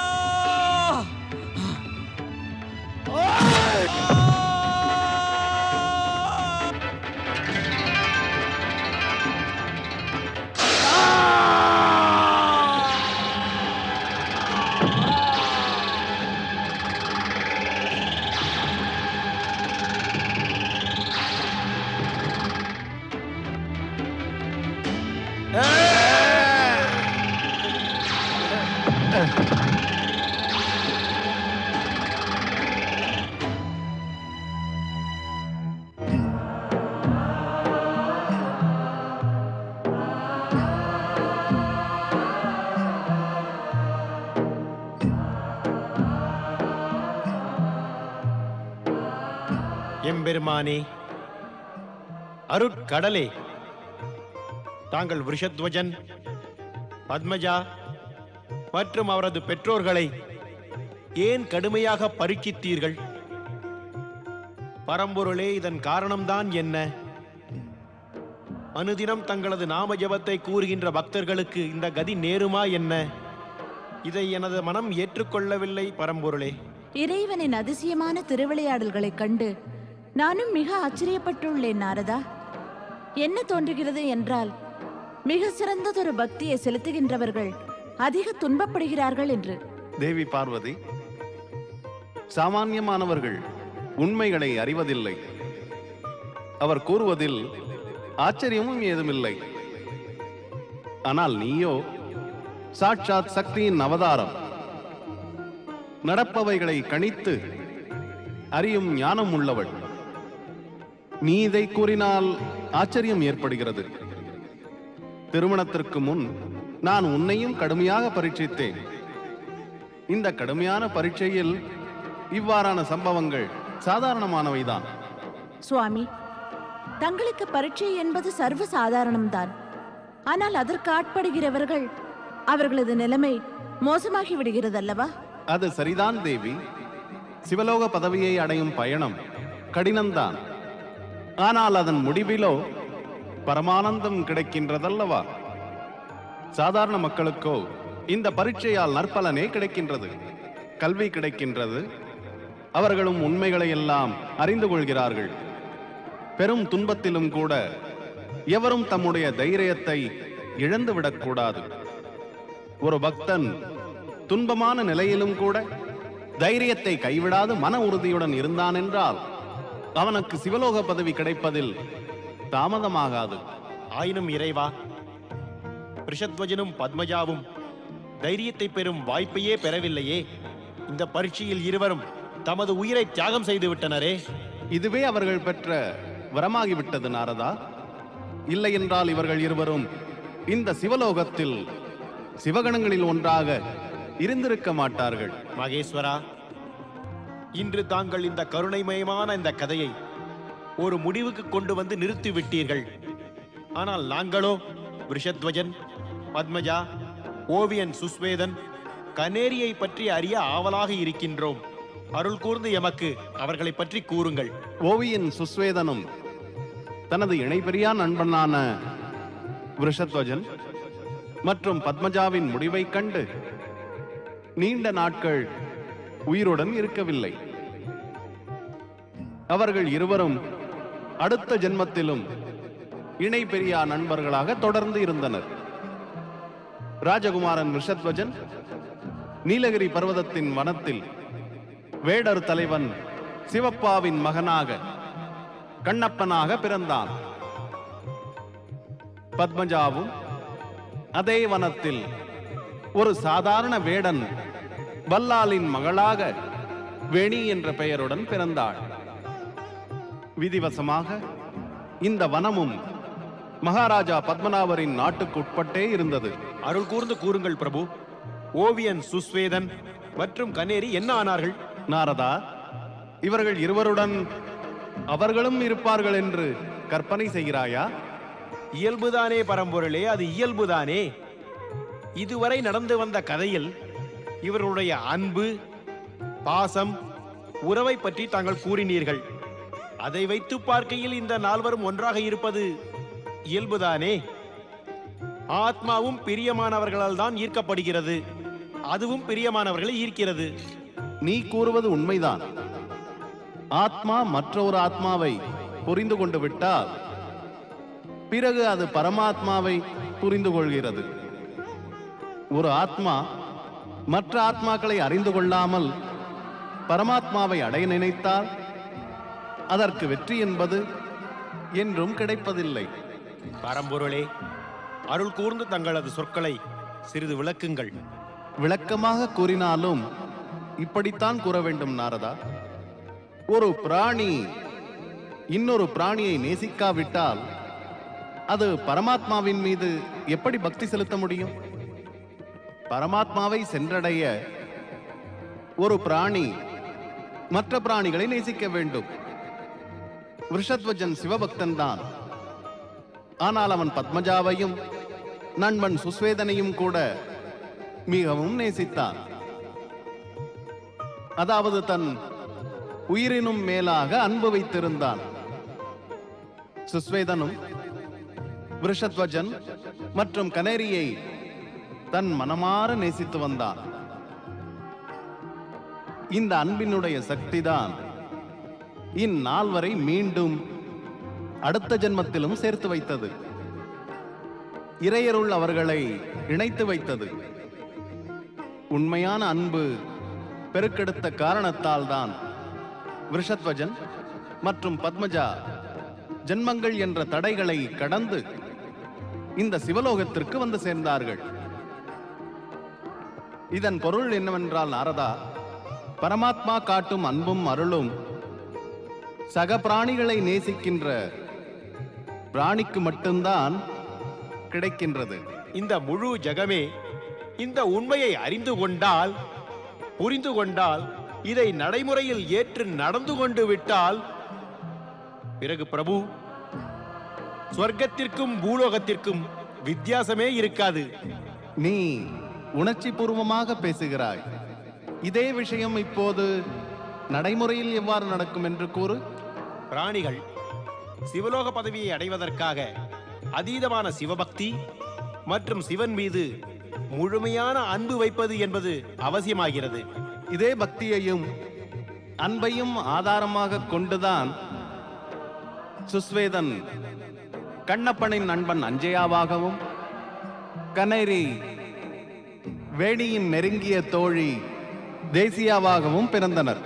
எம்பெருமானே, அருட்கடலே, தாங்கள் விருஷத்வஜன், பத்மஜா மற்றும் அவரது பெற்றோர்களை ஏன் கடுமையாக பரீட்சித்தீர்கள்? பரம்பொருளே, இதன் காரணம்தான் என்ன? அனுதினம் தங்களது நாம ஜபத்தை கூறுகின்ற பக்தர்களுக்கு இந்த கதி நேருமா என்ன? இதை எனது மனம் ஏற்றுக்கொள்ளவில்லை பரம்பொருளே. இறைவனின் அதிசயமான திருவிளையாடல்களைக் கண்டு நானும் மிக ஆச்சரியப்பட்டுள்ளேன் நாரதா. என்ன தோன்றுகிறது என்றால், மிக சிறந்ததொரு பக்தியை செலுத்துகின்றவர்கள் அதிக துன்பப்படுகிறார்கள் என்று. தேவி பார்வதி, சாமானியமானவர்கள் உண்மைகளை அறிவதில்லை. அவர் கூறுவதில் ஆச்சரியமும் ஏதுமில்லை. ஆனால் நீயோ சாட்சாத் சக்தியின் அவதாரம். நடப்பவைகளை கணித்து அறியும் ஞானம் உள்ளவள். நீ இதை கூறினால் ஆச்சரியம் ஏற்படுகிறது. திருமணத்திற்கு முன் நான் உன்னையும் கடுமையாக பரீட்சித்தேன். இந்த கடுமையான பரீட்சையில் இவ்வாறான சம்பவங்கள் சாதாரணமானவைதான். சுவாமி, தங்களுக்கு பரீட்சை என்பது சர்வ சாதாரணம்தான். ஆனால் அதற்கு ஆட்படுகிறவர்கள், அவர்களது நிலைமை மோசமாகி விடுகிறது அல்லவா? அது சரிதான் தேவி. சிவலோக பதவியை அடையும் பயணம் கடினம்தான். ஆனால் அதன் முடிவிலோ பரமானந்தம் கிடைக்கின்றதல்லவா? சாதாரண மக்களுக்கோ இந்த பரீட்சையால் நற்பலனே கிடைக்கின்றது. கல்வி கிடைக்கின்றது. அவர்களும் உண்மைகளை எல்லாம் அறிந்து கொள்கிறார்கள். பெரும் துன்பத்திலும் கூட எவரும் தம்முடைய தைரியத்தை இழந்துவிடக்கூடாது. ஒரு பக்தன் துன்பமான நிலையிலும் கூட தைரியத்தை கைவிடாது மன உறுதியுடன் இருந்தான் என்றால் அவனுக்கு சிவலோக பதவி கிடைப்பதில் தாமதமாகாது. ஆயினும் இறைவா, ரிஷத்வஜனும் பத்மஜாவும் தைரியத்தை பெறும் வாய்ப்பையே பெறவில்லையே. இந்த பரீட்சையில் இருவரும் தமது உயிரை தியாகம் செய்து விட்டனரே. இதுவே அவர்கள் பெற்ற வரமாகிவிட்டது நாரதா. இல்லை என்றால் இவர்கள் இருவரும் இந்த சிவலோகத்தில் சிவகணங்களில் ஒன்றாக இருந்திருக்க மாட்டார்கள். மகேஸ்வரா, இன்று தாங்கள் இந்த கருணைமயமான இந்த கதையை ஒரு முடிவுக்கு கொண்டு வந்து நிறுத்திவிட்டீர்கள். ஆனால் நாங்களோ ரிஷத்வஜன், பத்மஜா, ஓவியன் சுஸ்வேதன், கனேரியை பற்றி அறிய ஆவலாக இருக்கின்றோம். அருள் கூர்ந்து எமக்கு அவர்களை பற்றி கூறுங்கள். ஓவியன் சுஸ்வேதனும் தனது இணைபெரியா நண்பனான ரிஷத்வஜன் மற்றும் பத்மஜாவின் முடிவைக் கண்டு நீண்ட நாட்கள் உயிருடன் இருக்கவில்லை. அவர்கள் இருவரும் அடுத்த ஜென்மத்திலும் இணை பெரியா நண்பர்களாக தொடர்ந்து இருந்தனர். ராஜகுமாரன் ரிஷத்வஜன் நீலகிரி பர்வதத்தின் வனத்தில் வேடர் தலைவன் சிவப்பாவின் மகனாக கண்ணப்பனாக பிறந்தான். பத்மஜாவும் அதே வனத்தில் ஒரு சாதாரண வேடன் வல்லாலின் மகளாக வேணி என்ற பெயருடன் பிறந்தாள். விதிவசமாக இந்த வனமும் மகாராஜா பத்மநாபரின் நாட்டுக்கு உட்பட்டே இருந்தது. அருள் கூர்ந்து கூறுங்கள் பிரபு. ஓவியன் சுஸ்வேதன் மற்றும் கனேரி என்ன ஆனார்கள்? நாரதா, இவர்கள் இருவருடன் அவர்களும் இருப்பார்கள் என்று கற்பனை செய்கிறாயா? இயல்புதானே பரம்பொருளே, அது இயல்புதானே. இதுவரை நடந்து வந்த கதையில் இவர்களுடைய அன்பு, பாசம், உறவை பற்றி தாங்கள் கூறினீர்கள். அதை வைத்து பார்க்கையில் இந்த நால்வரும் ஒன்றாக இருப்பது இயல்புதானே. ஆத்மாவும் பிரியமானவர்களால் தான் ஈர்க்கப்படுகிறது, அதுவும் பிரியமானவர்களை ஈர்க்கிறது. நீ கூறுவது உண்மைதான். ஆத்மா மற்றொரு ஆத்மாவை புரிந்து கொண்டு விட்டால் பிறகு அது பரமாத்மாவை புரிந்து கொள்கிறது. ஒரு ஆத்மா மற்ற ஆத்மாக்களை அறிந்து கொள்ளாமல் பரமாத்மாவை அடைய நினைத்தால் அதற்கு வெற்றி என்பது என்றும் கிடைப்பதில்லை. பரம்பொருளே, அருள் கூர்ந்து தங்களது சொற்களை சிறிது விளக்குங்கள். விளக்கமாக கூறினாலும் இப்படித்தான் கூற வேண்டும் நாரதா. ஒரு பிராணி இன்னொரு பிராணியை நேசிக்காவிட்டால் அது பரமாத்மாவின் மீது எப்படி பக்தி செலுத்த முடியும்? பரமாத்மாவை சென்றடைய ஒரு பிராணி மற்ற பிராணிகளை நேசிக்க வேண்டும். ரிஷத்வஜன் சிவபக்தன் தான். ஆனால் அவன் பத்மஜாவையும் நண்பன் சுஸ்வேதனையும் கூட மிகவும் நேசித்தான். அதாவது தன் உயிரினும் மேலாக அன்பு வைத்திருந்தான். சுஸ்வேதனும் ரிஷத்வஜன் மற்றும் கனேரியை தன் மனமாற நேசித்து வந்தான். இந்த அன்பினுடைய சக்திதான் இந்நால்வரை மீண்டும் அடுத்த ஜென்மத்திலும் சேர்த்து வைத்தது. இறையருள் அவர்களை இணைத்து வைத்தது. உண்மையான அன்பு பெருக்கெடுத்த காரணத்தால் தான் ரிஷத்வஜன் மற்றும் பத்மஜா ஜென்மங்கள் என்ற தடைகளை கடந்து இந்த சிவலோகத்திற்கு வந்து சேர்ந்தார்கள். இதன் பொருள் என்னவென்றால் நாரதா, பரமாத்மா காட்டும் அன்பும் அருளும் சக பிராணிகளை நேசிக்கின்ற பிராணிக்கு மட்டும்தான் கிடைக்கின்றது. இந்த முழு ஜகமே இந்த உண்மையை அறிந்து கொண்டால், புரிந்து கொண்டால், இதை நடைமுறையில் ஏற்று நடந்து கொண்டு விட்டால் பிறகு பிரபு, சொர்க்கத்திற்கும் பூலோகத்திற்கும் வித்தியாசமே இருக்காது. நீ உணர்ச்சி பூர்வமாக பேசுகிறாய். இதே விஷயம் இப்போது நடைமுறையில் எவ்வாறு நடக்கும் என்று கூறு. பிராணிகள் சிவலோக பதவியை அடைவதற்காக அதீதமான சிவபக்தி மற்றும் சிவன் மீது முழுமையான அன்பு வைப்பது என்பது அவசியமாகிறது. இதே பக்தியையும் அன்பையும் ஆதாரமாக கொண்டுதான் சுஸ்வேதன் கண்ணப்பனின் நண்பன் அஞ்சயாவாகவும் கனேரி வேணியின் நெருங்கிய தோழி தேசியாவாகவும் பிறந்தனர்.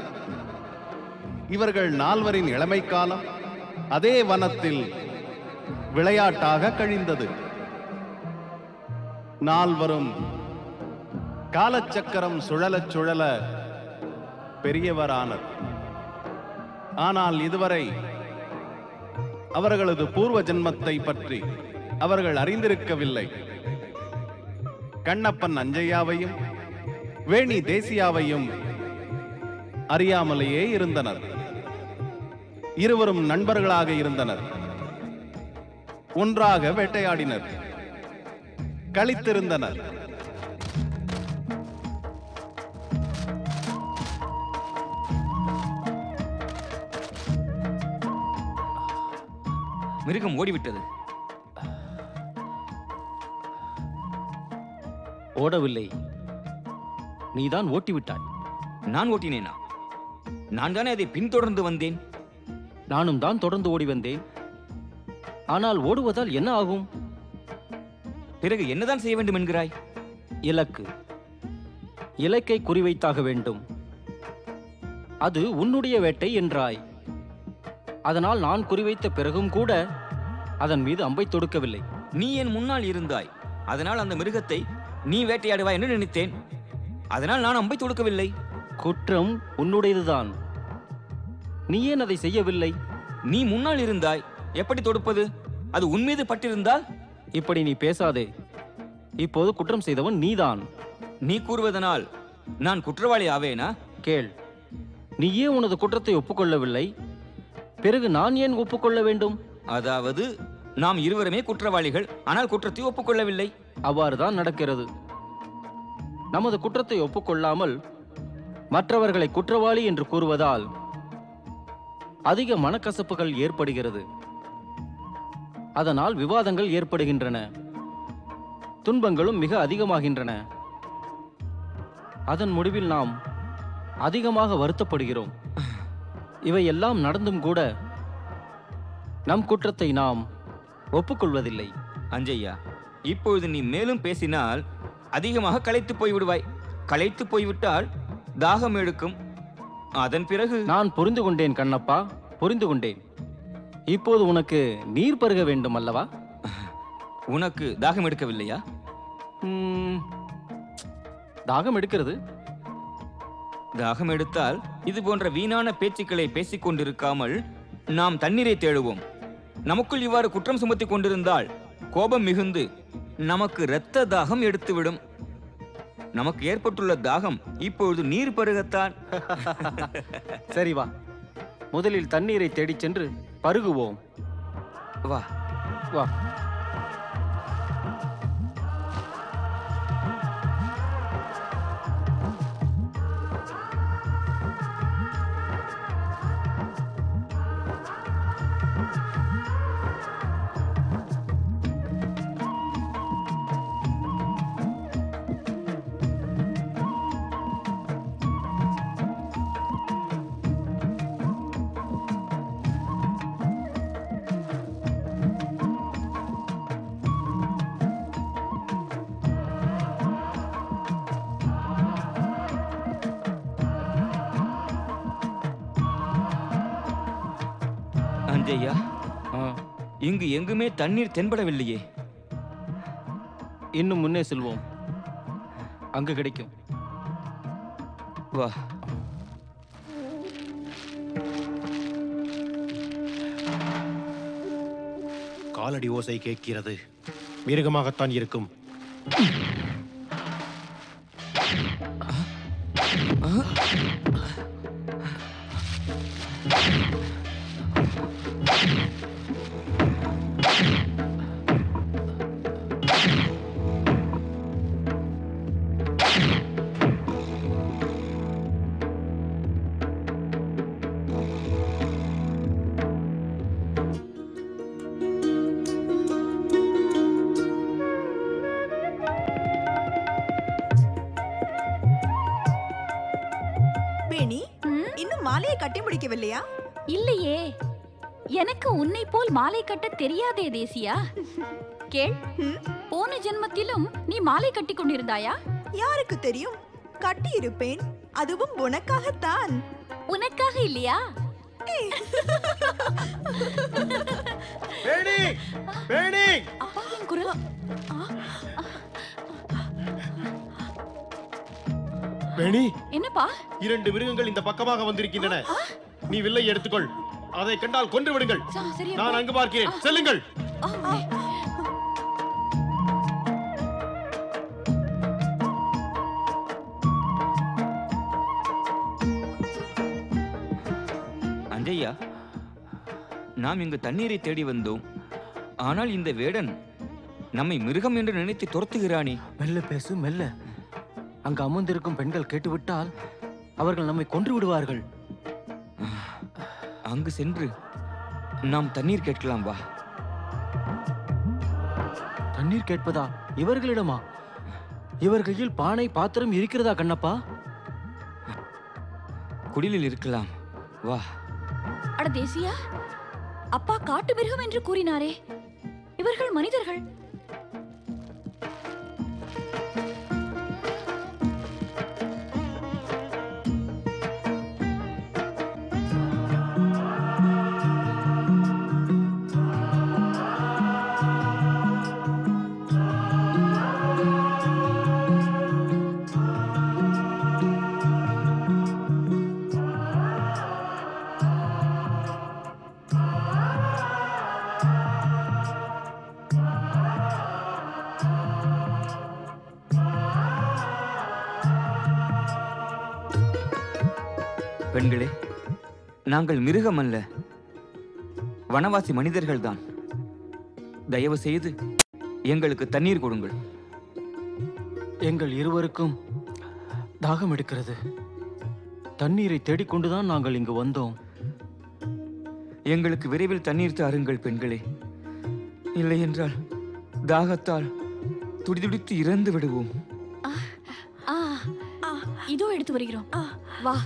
இவர்கள் நால்வரின் இளமை காலம் அதே வனத்தில் விளையாட்டாக கழிந்தது. நால்வரும் காலச்சக்கரம் சுழலச் சுழல பெரியவரானர். ஆனால் இதுவரை அவர்களது பூர்வ ஜென்மத்தை பற்றி அவர்கள் அறிந்திருக்கவில்லை. கண்ணப்பன் அஞ்சையாவையும் வேணி தேசியாவையும் அறியாமலேயே இருந்தனர். இருவரும் நண்பர்களாக இருந்தனர். ஒன்றாக வேட்டையாடினர், களித்திருந்தனர். மிருகம் ஓடிவிட்டது. ஓடவில்லை, நீதான் ஓட்டிவிட்டாய். நான் ஓட்டினேனா? நான் தானே அதை பின்தொடர்ந்து வந்தேன். நானும் தான் தொடர்ந்து ஓடி வந்தேன். ஆனால் ஓடுவதால் என்ன ஆகும்? பிறகு என்னதான் செய்ய வேண்டும் என்கிறாய்? இலக்கு, இலக்கை குறிவைத்தாக வேண்டும். அது உன்னுடைய வேட்டை என்றாய். அதனால் நான் குறிவைத்த பிறகும் கூட அதன் மீது அம்பை தொடுக்கவில்லை. நீ என் முன்னால் இருந்தாய், அதனால் அந்த மிருகத்தை நீ வேட்டையாடுவாய் என்று நினைத்தேன். அதனால் நான் அம்பை தொடுக்கவில்லை. குற்றம் உன்னுடையதுதான். நீ ஏன் அதை செய்யவில்லை? நீ முன்னால் இருந்தாய், எப்படி தொடுப்பது? அது உன்மீது பட்டிருந்தால்? இப்படி நீ பேசாதே. இப்போது குற்றம் செய்தவன் நீதான். நீ கூறுவதனால் நான் குற்றவாளி ஆவேனா? கேள், நீயே உனது குற்றத்தை ஒப்புக்கொள்ளவில்லை, பிறகு நான் ஏன் ஒப்புக்கொள்ள வேண்டும்? அதாவது நாம் இருவருமே குற்றவாளிகள், ஆனால் குற்றத்தை ஒப்புக்கொள்ளவில்லை. அவ்வாறுதான் நடக்கிறது. நமது குற்றத்தை ஒப்புக்கொள்ளாமல் மற்றவர்களை குற்றவாளி என்று கூறுவதால் அதிக மனக்கசப்புகள் ஏற்படுகிறது. அதனால் விவாதங்கள் ஏற்படுகின்றன, துன்பங்களும் மிக அதிகமாகின்றன. அதன் முடிவில் நாம் அதிகமாக வருத்தப்படுகிறோம். இவையெல்லாம் நடந்தும் கூட நம் குற்றத்தை நாம் ஒப்புக்கொள்வதில்லை. அஞ்சையா, இப்பொழுது நீ மேலும் பேசினால் அதிகமாக களைத்து போய்விடுவாய். களைத்து போய்விட்டால் தாகம் எடுக்கும். அதன் பிறகு நான் புரிந்து கொண்டேன் கண்ணப்பா, புரிந்து கொண்டேன். இப்போது உனக்கு நீர் பருக வேண்டும் அல்லவா? உனக்கு தாகம் எடுக்கவில்லையா? தாகம் எடுக்கிறது. தாகம் எடுத்தால் இது போன்ற வீணான பேச்சுக்களை பேசிக் கொண்டிருக்காமல் நாம் தண்ணீரை தேடுவோம். நமக்குள் இவ்வாறு குற்றம் சுமத்தி கொண்டிருந்தால் கோபம் மிகுந்து நமக்கு இரத்த தாகம் எடுத்துவிடும். நமக்கு ஏற்பட்டுள்ள தாகம் இப்பொழுது நீர் பருகத்தான். சரி வா, முதலில் தண்ணீரை தேடிச் சென்று பருகுவோம். வா வா. அஞ்சையா, இங்கு எங்குமே தண்ணீர் தென்படவில்லையே. இன்னும் முன்னே செல்வோம், அங்கு கிடைக்கும். வா. காலடி ஓசை கேட்கிறது. மிருகமாகத்தான் இருக்கும். இன்னும் மாலையை கட்டி முடிக்கவில்லையா? இல்லையே, எனக்கு உன்னை போல் மாலை கட்ட தெரியாதே தேசியா. கேள், போன ஜென்மத்திலும் நீ மாலை கட்டி கொண்டிருந்தாயா? யாருக்கு தெரியும், கட்டி இருப்பேன். அதுவும் உனக்காகத்தான். உனக்காக இல்லையா? வேணி, வேணி! அப்பாவின் குரல். வேணி, என்னப்பா? 2 மிருகங்கள் இந்த பக்கமாக வந்திருக்கின்றன. நீ வில்லை எடுத்துக்கொள். அதை கண்டால் கொன்று விடுங்கள். நான் அங்கு பார்க்கிறேன். செல்லுங்கள். அஞ்சையா, நாம் இங்கு தண்ணீரை தேடி வந்தோம். ஆனால் இந்த வேடன் நம்மை மிருகம் என்று நினைத்து துரத்துகிறானே. மெல்ல பேசு, மெல்ல. அங்கு அமர்ந்திருக்கும் பெண்கள் கேட்டுவிட்டால் அவர்கள் நம்மை கொன்று விடுவார்கள். அங்கு சென்று நாம் தண்ணீர் கேட்கலாம், வா. தண்ணீர் கேட்பதா? இவர்களிடமா? இவர் கையில் பானை பாத்திரம் இருக்கிறதா கண்ணப்பா? குடிலில் இருக்கலாம், வா. அட தேசியா, அப்பா காட்டு மிருகம் என்று கூறினாரே, இவர்கள் மனிதர்கள். பெண்களே, நாங்கள் மிருகம் அல்ல, வனவாசி மனிதர்கள்தான். தயவு செய்து எங்களுக்கு தண்ணீர் கொடுங்கள். எங்கள் இருவருக்கும் தாகம் எடுக்கிறது. தண்ணீரை தேடிக்கொண்டுதான் நாங்கள் இங்கு வந்தோம். எங்களுக்கு விரைவில் தண்ணீர் தாருங்கள் பெண்களே. இல்லை என்றால் தாகத்தால் துடிதுடித்து இறந்து விடுவோம். இதோ எடுத்து வருகிறோம், வா.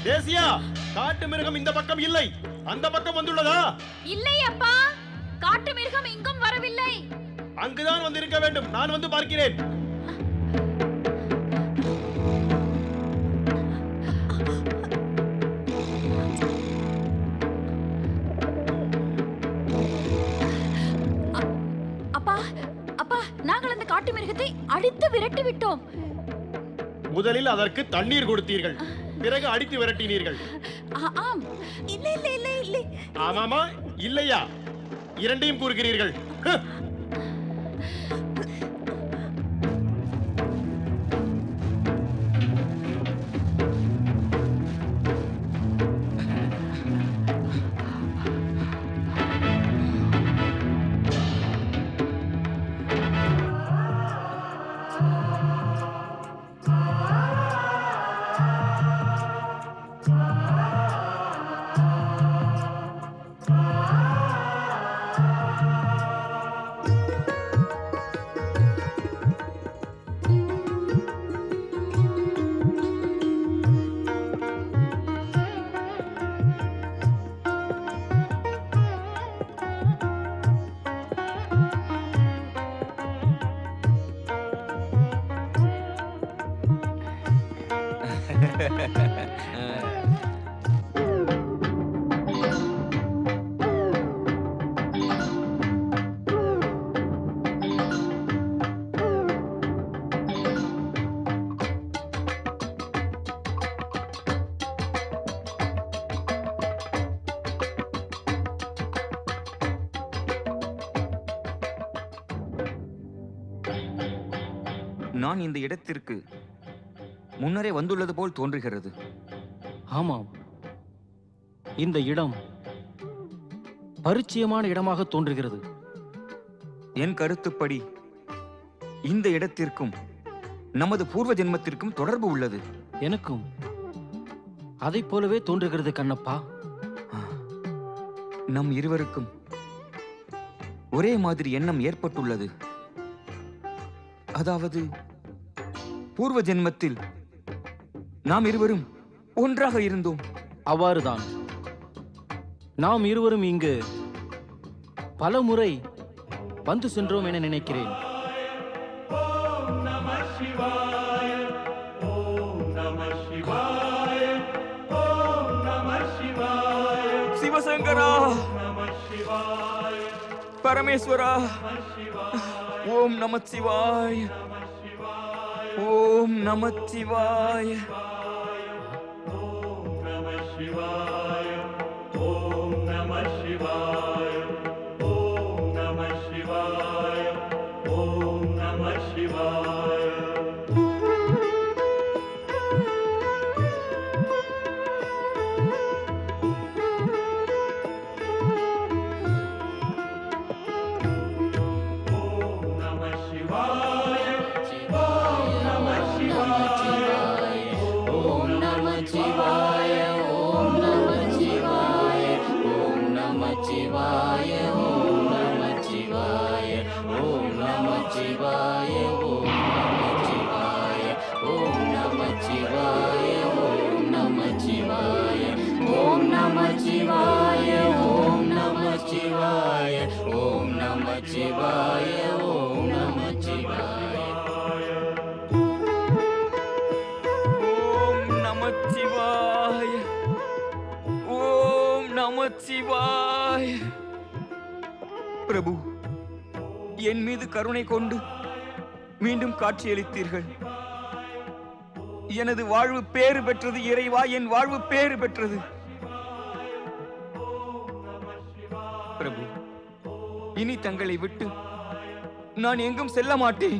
தேசியா, காட்டு மிருகம் இந்த பக்கம் இல்லை, அந்த பக்கம் வந்துள்ளதா? இல்லை அப்பா, காட்டு மிருகம் எங்கும் வரவில்லை. அங்குதான் வந்திருக்க வேண்டும். நான் வந்து பார்க்கிறேன். அப்பா, அப்பா, நாங்கள் அந்த காட்டு மிருகத்தை அடித்து விரட்டி விட்டோம். முதலில் அதற்கு தண்ணீர் கொடுத்தீர்கள், பிறகு அடித்து விரட்டினீர்கள். ஆம். இல்லை இல்லை இல்லை இல்லை. ஆமாமா, இல்லையா? இரண்டையும் கூறுகிறீர்கள். நான் இந்த இடத்திற்கு முன்னரே வந்துள்ளது போல் தோன்றுகிறது. ஆமாம், இந்த இடம் பரிச்சயமான இடமாக தோன்றுகிறது. என் கருத்துப்படி இந்த இடத்திற்கும் நமது பூர்வ ஜென்மத்திற்கும் தொடர்பு உள்ளது. எனக்கும் அதைப் போலவே தோன்றுகிறது கண்ணப்பா. நம் இருவருக்கும் ஒரே மாதிரி எண்ணம் ஏற்பட்டுள்ளது. அதாவது பூர்வ ஜென்மத்தில் நாம் இருவரும் ஒன்றாக இருந்தோம். அவ்வாறுதான் நாம் இருவரும் இங்கு பல முறை வந்து சென்றோம் என நினைக்கிறேன். சிவசங்கரா, பரமேஸ்வரா, ஓம் நமச்சிவாய, ஓம் நமச்சிவாய. பிரபு, என் மீது கருணை கொண்டு மீண்டும் காட்சியளித்தீர்கள். எனது வாழ்வு பேறு பெற்றது இறைவா, என் வாழ்வு பேறு பெற்றது. பிரபு, இனி தங்களை விட்டு நான் எங்கும் செல்ல மாட்டேன்.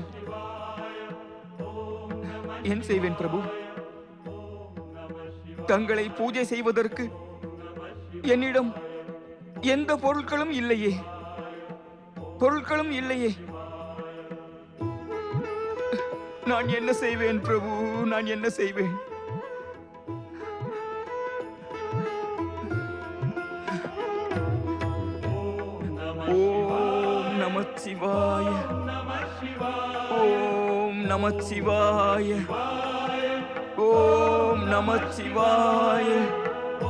என் செய்வேன் பிரபு? தங்களை பூஜை செய்வதற்கு என்னிடம் எந்த பொருட்களும் இல்லையே. நான் என்ன செய்வேன் பிரபு? நான் என்ன செய்வேன்? ஓம் நமச்சிவாய, ஓம் நமச்சிவாய, ஓம் நமச்சிவாய,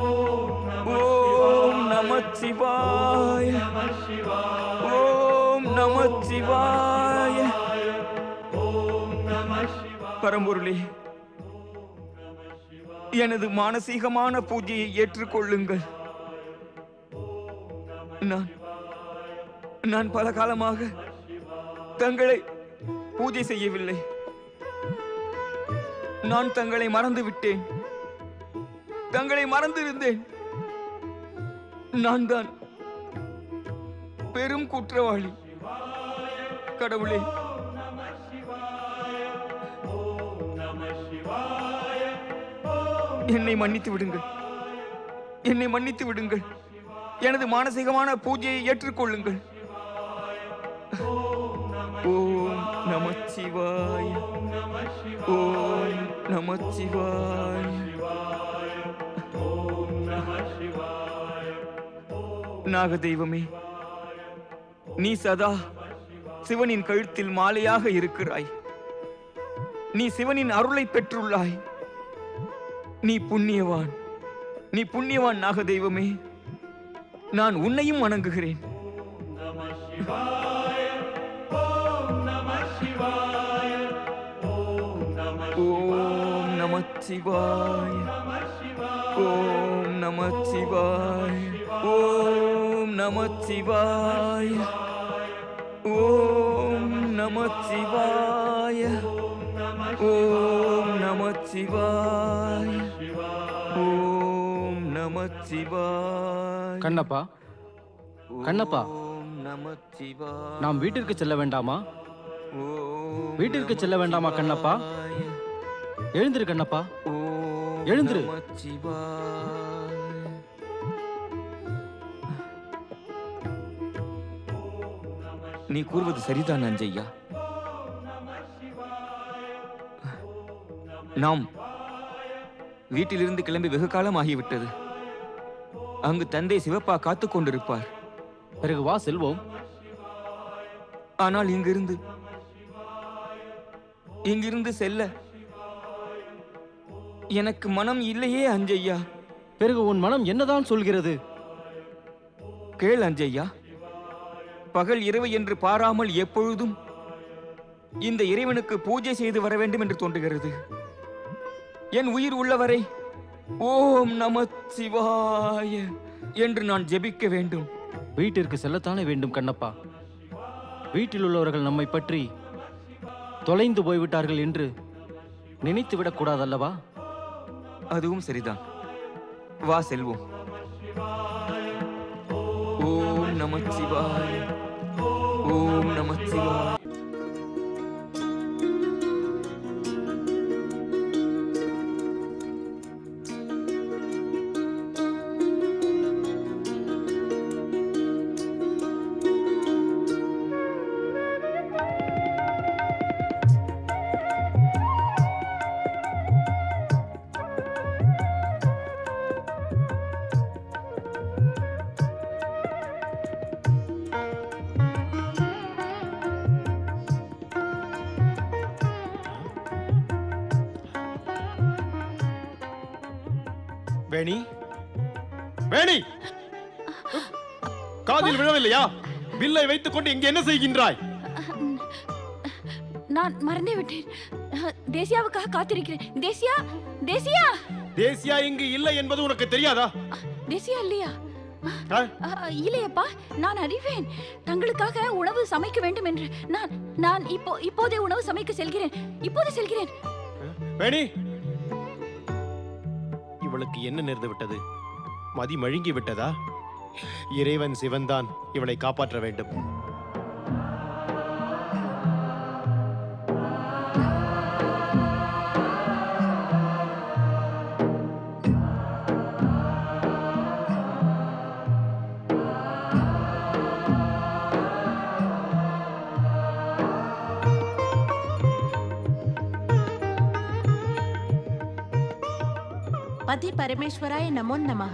ஓம் நமச்சிவாய, ஓம் நமச்சிவாய. பரம்பொருளே, எனது மானசீகமான பூஜையை ஏற்றுக்கொள்ளுங்கள். நான் பல காலமாக தங்களை பூஜை செய்யவில்லை. நான் தங்களை மறந்து விட்டேன். தங்களை மறந்திருந்தேன். நான் தான் பெரும் குற்றவாளி. கடவுளே, என்னை மன்னித்து விடுங்கள். என்னை மன்னித்து விடுங்கள். எனது மானசீகமான பூஜையை ஏற்றுக்கொள்ளுங்கள். ஓம் நமச்சிவாய, ஓம் நமச்சிவாய. நாகதெய்வமே, நீ சதா சிவனின் கழுத்தில் மாலையாக இருக்கிறாய். நீ சிவனின் அருளை பெற்றுள்ளாய். நீ புண்ணியவான். நீ புண்ணியவான் நாகதெய்வமே. நான் உன்னையும் வணங்குகிறேன். ஓம் நமச்சிவாய, ஓம் நமச்சிவாய, ஓம் நமச்சிவாய, ஓம் நமச்சிவாய, ஓம் நமச்சிவாய, ஓம் நமச்சிவாய. கண்ணப்பா, கண்ணப்பா, நாம் வீட்டிற்கு செல்ல வேண்டாமா? வீட்டிற்கு செல்ல வேண்டாமா கண்ணப்பா? எழுந்திரு கண்ணப்பா, எழுந்திரு. நீ கூறுவது சரிதான் அஞ்சையா. நாம் வீட்டிலிருந்து கிளம்பி வெகு காலம் ஆகிவிட்டது. அங்கு தந்தை சிவப்பா காத்துக் கொண்டிருப்பார். பிறகு வா செல்வோம். ஆனால் இங்கிருந்து செல்ல எனக்கு மனம் இல்லையே அஞ்சையா. பிறகு உன் மனம் என்னதான் சொல்கிறது? கேள் அஞ்சையா. பகல் இரவு என்று பாராமல் எப்பொழுதும் இந்த இறைவனுக்கு பூஜை செய்து வர வேண்டும் என்று தோன்றுகிறது. என் உயிர் உள்ளவரை ஓம் நம சிவாய என்று நான் ஜெபிக்க வேண்டும். வீட்டிற்கு செல்லத்தானே வேண்டும் கண்ணப்பா. வீட்டில் உள்ளவர்கள் நம்மை பற்றி தொலைந்து போய்விட்டார்கள் என்று நினைத்து விடக்கூடாதல்லவா? அதுவும் சரிதான். வா செல்வோம். ஓம் நம சிவாய, ஓம் நம சிவாய. வேணி, வேணி, காதில் விழவில்லையா? வில்லை வைத்துக் கொண்டு இங்கே என்ன செய்கின்றாய்? நான் மறந்தே விட்டேன். தேசியாவுக்காக காத்திருக்கிறேன். தேசியா, தேசியா, தேசியா இங்கு இல்லை என்பது உனக்கு தெரியாதா? தேசியா இல்லையா? இல்லையப்பா, நான் அறிவேன். தங்களுக்காக உணவு சமைக்க வேண்டும் என்று. நான் இப்போதே உணவு சமைக்க செல்கிறேன். இப்போதே செல்கிறேன். வேணி, இவளுக்கு என்ன நேர்ந்து விட்டது? மதி மழுங்கி விட்டதா? இறைவன் சிவன்தான் இவளை காப்பாற்ற வேண்டும். पति परमेश्वराय नमो नमः।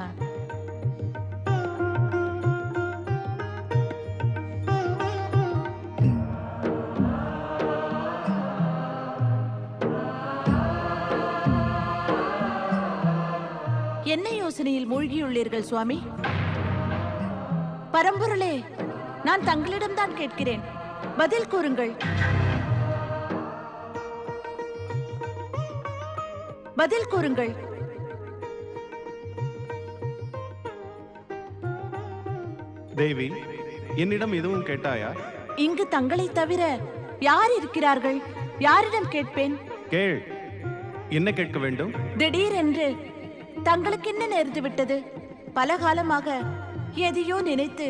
என்ன யோசனையில் மூழ்கியுள்ளீர்கள் சுவாமி? பரம்பொருளே, நான் தங்களிடம்தான் கேட்கிறேன், பதில் கூறுங்கள். பதில் கூறுங்கள். தேவி, என்னிடம் எதுவும் கேட்டாயா? இங்கு தங்களை தவிர யார் இருக்கிறார்கள்? யாரிடம் கேட்பேன்? கேள். என்ன கேட்க வேண்டும்? திடீரென்று தங்களுக்கு என்ன நேர்ந்து விட்டது? பல காலமாக எதையோ நினைத்து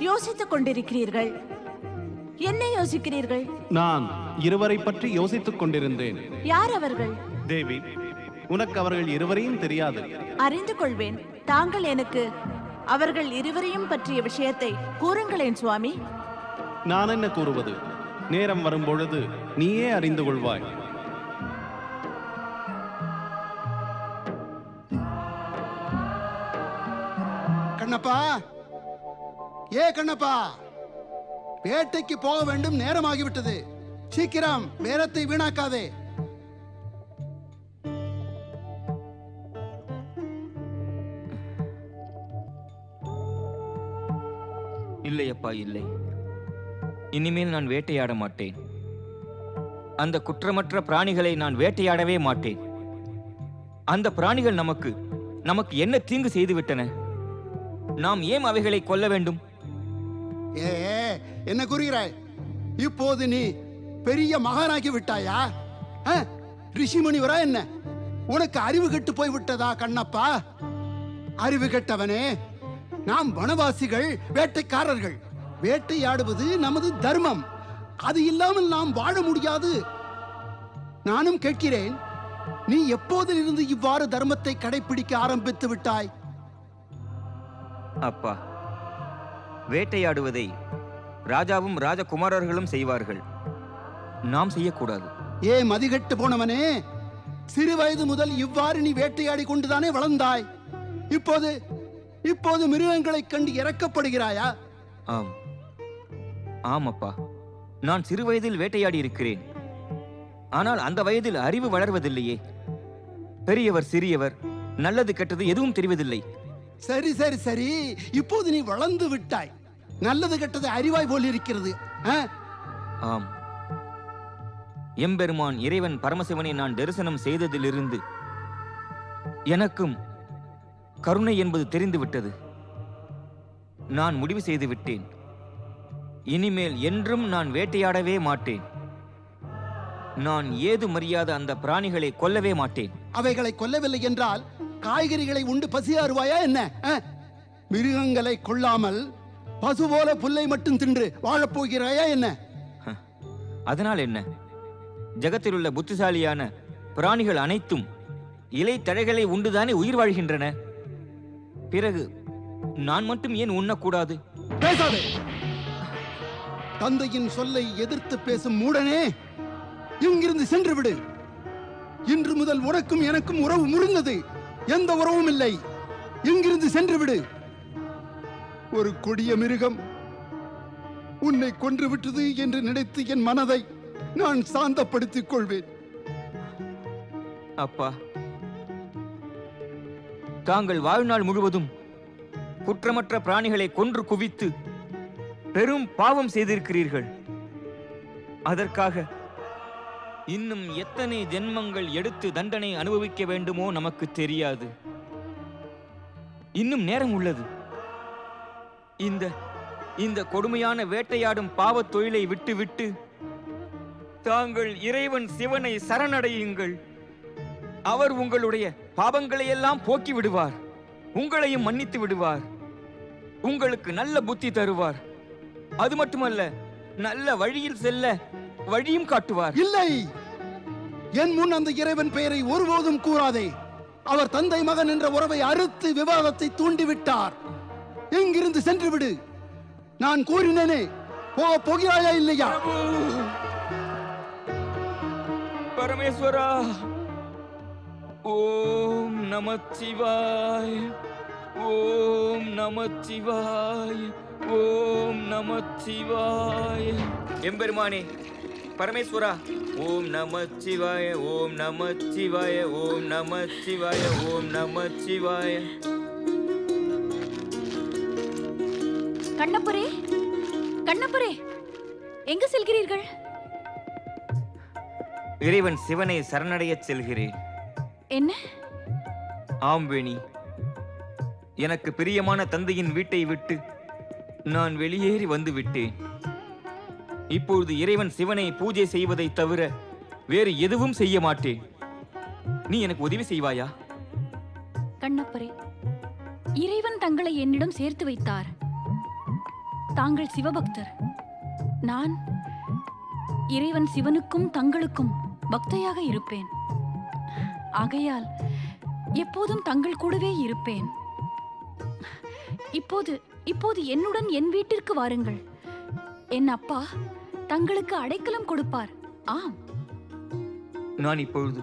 யோசித்துக் கொண்டிருக்கிறீர்கள். என்ன யோசிக்கிறீர்கள்? நான் இருவரை பற்றி யோசித்துக் கொண்டிருந்தேன். யார் அவர்கள்? தேவி, உனக்கு அவர்கள் இருவரையும் தெரியாது. அறிந்து கொள்வேன். தாங்கள் எனக்கு அவர்கள் இருவரையும் பற்றிய விஷயத்தை கூறுங்களேன் சுவாமி. நான் என்ன கூறுவது? நேரம் வரும்பொழுது நீயே அறிந்து கொள்வாய். கண்ணப்பா, கண்ணப்பா, வேட்டைக்கு போக வேண்டும், நேரமாகிவிட்டது. சீக்கிரம், நேரத்தை வீணாக்காதே. இல்லை அப்பா, இல்லை. இனிமேல் நான் வேட்டையாட மாட்டேன். அந்த குற்றமற்ற பிராணிகளை நான் வேட்டையாடவே மாட்டேன். அந்த பிராணிகள் நமக்கு என்ன தீங்கு செய்துவிட்டன? நாம் ஏன் அவைகளை கொல்ல வேண்டும்? என்ன கூறுகிறாய்? இப்போது நீ பெரிய மகானாகி விட்டாயா? ரிஷிமுனிவரா என்ன? உனக்கு அறிவு கெட்டு போய் விட்டதா கண்ணப்பா? அறிவு கெட்டவனே, நாம் வனவாசிகள், வேட்டைக்காரர்கள். வேட்டையாடுவது நமது தர்மம். அது இல்லாமல் நாம் வாழ முடியாது. நானும் கேட்கிறேன், நீ எப்போதிலிருந்து இவ்வாறு தர்மத்தை கடைபிடிக்க ஆரம்பித்து விட்டாய்? அப்பா, வேட்டையாடுவதை ராஜாவும் ராஜகுமாரர்களும் செய்வார்கள், நாம் செய்யக்கூடாது. மதிகட்டு போனவனே, சிறு வயது முதல் இவ்வாறு நீ வேட்டையாடி கொண்டுதானே வளர்ந்தாய். இப்போது மிருகங்களைக் கண்டு இறக்கப்படுகிறாயா? ஆம் ஆமப்பா, நான் சிறு வயதில் வேட்டையாடி இருக்கிறேன். ஆனால் அந்த வயதில் அறிவு வளர்வதில்லையே. பெரியவர் சிறியவர், நல்லது கெட்டது எதுவும் தெரிவதில்லை. சரி சரி சரி, இப்போது நீ வளர்ந்து விட்டாய். நல்லது கெட்டது அறிவாய் போல் இருக்கிறது. ஆம், எம்பெருமான் இறைவன் பரமசிவனை நான் தரிசனம் செய்ததிலிருந்து எனக்கும் கருணை என்பது தெரிந்துவிட்டது. நான் முடிவு செய்து விட்டேன், இனிமேல் என்றும் நான் வேட்டையாடவே மாட்டேன். நான் ஏது மரியாத அந்த பிராணிகளை கொல்லவே மாட்டேன். அவைகளை கொல்லவில்லை என்றால் காய்கறிகளை உண்டு பசியாறுவாயா என்ன? மிருகங்களை கொள்ளாமல் பசு போல புல்லை மட்டும் தின்று வாழப்போகிறாயா என்ன? அதனால் என்ன? ஜகத்தில் உள்ள புத்திசாலியான பிராணிகள் அனைத்தும் இலை தழைகளை உண்டுதானே உயிர் வாழ்கின்றன. பிறகு நான் மட்டும் ஏன் உண்ணக்கூடாது? பேசாதே. தந்தையின் சொல்லை எதிர்த்து பேசும் மூடனே, இங்கிருந்து சென்று விடு. இன்று முதல் உனக்கும் எனக்கும் உறவு முறிந்தது. எந்த உறவும் இல்லை. இங்கிருந்து சென்று விடு. ஒரு கொடிய மிருகம் உன்னை கொன்று விட்டது என்று நினைத்து என் மனதை நான் சாந்தப்படுத்திக் கொள்வேன். அப்பா, தாங்கள் வாழ்நாள் முழுவதும் குற்றமற்ற பிராணிகளை கொன்று குவித்து பெரும் பாவம் செய்திருக்கிறீர்கள். அதற்காக இன்னும் எத்தனை ஜென்மங்கள் எடுத்து தண்டனை அனுபவிக்க வேண்டுமோ நமக்கு தெரியாது. இன்னும் நேரம் உள்ளது. இந்த கொடுமையான வேட்டையாடும் பாவத் தொழிலை விட்டுவிட்டு தாங்கள் இறைவன் சிவனை சரணடையுங்கள். அவர் உங்களுடைய பாவங்களை எல்லாம் போக்கி விடுவார், உங்களையும் மன்னித்து விடுவார், உங்களுக்கு நல்ல புத்தி தருவார். அது மட்டுமல்ல, நல்ல வழியில் செல்ல வழியும் காட்டுவார். இல்லை, என் முன் அந்த இறைவன் பெயரை ஒருபோதும் கூறாதே. அவர் தந்தை மகன் என்ற உறவை அறுத்து விவாதத்தை தூண்டிவிட்டார். எங்கிருந்து சென்று விடு. நான் கூறினேனே, போகிறாயா இல்லையா? பரமேஸ்வரா, ஓம் நமச்சிவாய, ஓம் நமச்சிவாய, ஓம் நமச்சிவாய. எம்பெருமானே பரமேஸ்வரா, ஓம் நமச்சிவாய, ஓம் நமச்சிவாய, ஓம் நமச்சிவாய, ஓம் நமச்சிவாய. கண்ணப்பரே, கண்ணப்பரே, எங்கு செல்கிறீர்கள்? இறைவன் சிவனை சரணடையச் செல்கிறேன். என்ன? ஆம் வேணி, எனக்கு பிரியமான தந்தையின் வீட்டை விட்டு நான் வெளியேறி வந்து விட்டேன். இப்பொழுது இறைவன் சிவனை பூஜை செய்வதை தவிர வேறு எதுவும் செய்ய மாட்டேன். நீ எனக்கு உதவி செய்வாயா? கண்ணப்பரே, இறைவன் தங்களை என்னிடம் சேர்த்து வைத்தார். தாங்கள் சிவபக்தர். நான் இறைவன் சிவனுக்கும் தங்களுக்கும் பக்தையாக இருப்பேன். ஆகையால் எப்போதும் தங்கள் கூடவே இருப்பேன். இப்போது என்னுடன் என் வீட்டிற்கு வாருங்கள். என் அப்பா தங்களுக்கு அடைக்கலம் கொடுப்பார். ஆம், நான் இப்பொழுது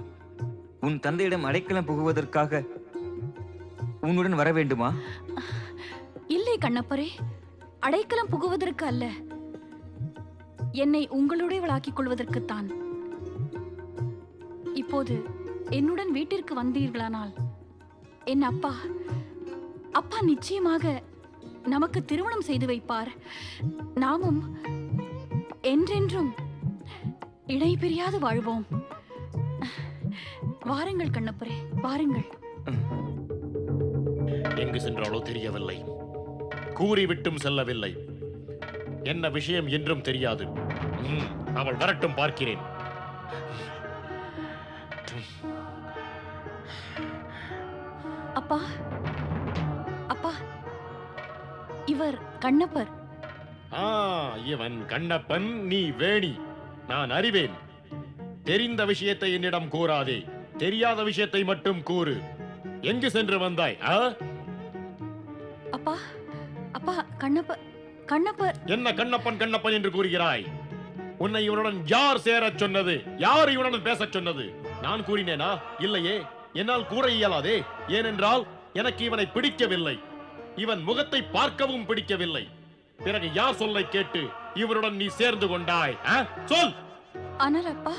உன் தந்தையிடம் அடைக்கலம் புகுவதற்காக உன்னுடன் வர வேண்டுமா? இல்லை கண்ணப்பரே, அடைக்கலம் புகுவதற்கு அல்ல, என்னை உங்களுடையவளாக்கிக் கொள்வதற்குத்தான். இப்போது என்னுடன் வீட்டிற்கு வந்தீர்களானால் என் அப்பா நிச்சயமாக நமக்கு திருமணம் செய்து வைப்பார். நாமும் என்றென்றும் இடைபிரியாது வாழ்வோம். வாருங்கள் கண்ணப்பரே, வாருங்கள். எங்கு சென்றாலோ தெரியவில்லை, கூறிவிட்டும் செல்லவில்லை. என்ன விஷயம் என்றும் தெரியாது. அவள் வரட்டும், பார்க்கிறேன். அப்பா, அப்பா, இவர் கண்ணப்பர். இவன் கண்ணப்பன், நீ வேணி. நான் அறிவேன். தெரிந்த விஷயத்தை என்னிடம் கூறாதே. தெரியாத விஷயத்தை மட்டும் கூறு. எங்கு சென்று வந்தாய்? அப்பா அப்பா கண்ணப்பர் என்ன கண்ணப்பன் கண்ணப்பன் என்று கூறுகிறாய்? உன்னை இவனுடன் யார் சேரச் சொன்னது? யார் இவனுடன் பேசச் சொன்னது? நான் கூறினேனா? இல்லையே, என்னால் கூற இயலாதே. ஏனென்றால் எனக்கு இவனை பிடிக்கவில்லை, இவன் முகத்தை பார்க்கவும் பிடிக்கவில்லை. பிறகு யார் சொல்லை கேட்டு இவருடன் நீ சேர்ந்து கொண்டாய்? சொல். ஆனால் அப்பா,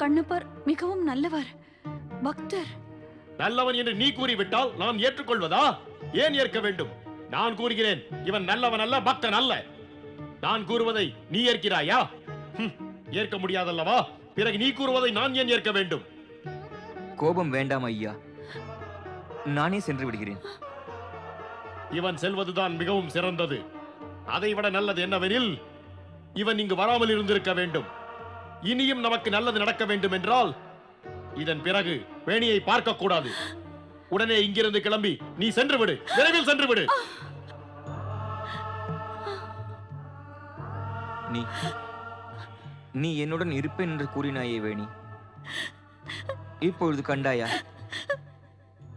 கண்ணப்பர் மிகவும் நல்லவர், பக்தர். நல்லவன் என்று நீ கூறிவிட்டால் நான் ஏற்றுக்கொள்வதா? ஏன் ஏற்க வேண்டும்? நான் கூறுகிறேன், இவன் நல்லவன் அல்ல, பக்தன் அல்ல. நான் கூறுவதை நீ ஏற்கிறாயா? ஏற்க முடியாதல்லவா? பிறகு நீ கூறுவதை நான் ஏன் ஏற்க வேண்டும்? கோபம் வேண்டாம் ஐயா, நானே சென்று விடுகிறேன். இவன் செல்வதுதான் மிகவும் சிறந்தது. அதைவிட நல்லது என்னவெனில், இவன் இங்கு வராமல் இருந்திருக்க வேண்டும். இனியும் நமக்கு நல்லது நடக்க வேண்டும் என்றால் இதன் பிறகு வேணியை பார்க்க கூடாது. உடனே இங்கிருந்து கிளம்பி நீ சென்று விடு, விரைவில் சென்று விடு. நீ என்னுடன் இருப்பேன் என்று கூறினாயே வேணி, இப்பொழுது கண்டாயா?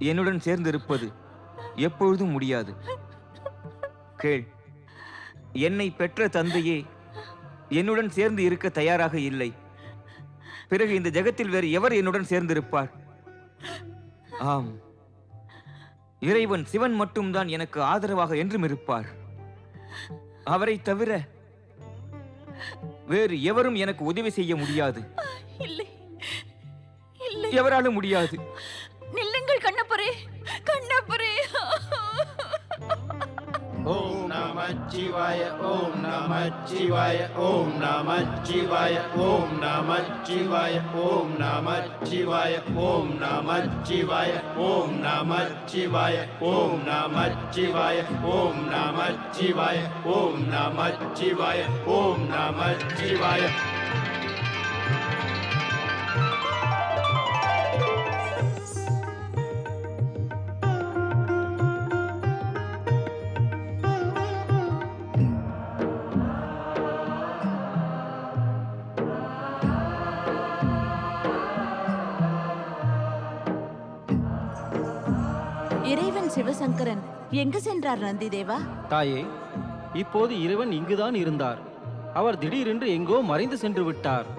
என்னுடன் சேர்ந்து இருப்பது எப்பொழுதும் முடியாது. கேள், என்னை பெற்ற தந்தையே என்னுடன் சேர்ந்து இருக்க தயாராக இல்லை. பிறகு இந்த ஜெகத்தில் வேறு எவர் என்னுடன் சேர்ந்திருப்பார்? ஆம், இறைவன் சிவன் மட்டும்தான் எனக்கு ஆதரவாக என்றும் இருப்பார். அவரை தவிர வேறு எவரும் எனக்கு உதவி செய்ய முடியாது. இல்லை, இல்லை, எவராலும் முடியாது. நில்லுங்கள் கண்ணப்பரே, கண்ணப்பரே. ஓம் நமச்சிவாய, ஓம் நமச்சிவாய, ஓம் நமச்சிவாய, ஓம் நமச்சிவாய, ஓம் நமச்சிவாய, ஓம் நமச்சிவாய, ஓம் நமச்சிவாய, ஓம் நமச்சிவாய, ஓம் நமச்சிவாய, ஓம் நமச்சிவாய, ஓம் நமச்சிவாய. இறைவன் சிவசங்கரன் எங்கு சென்றார் நந்திதேவா? தாயே, இப்போது இறைவன் இங்குதான் இருந்தார். அவர் திடீரென்று எங்கோ மறைந்து சென்று விட்டார்.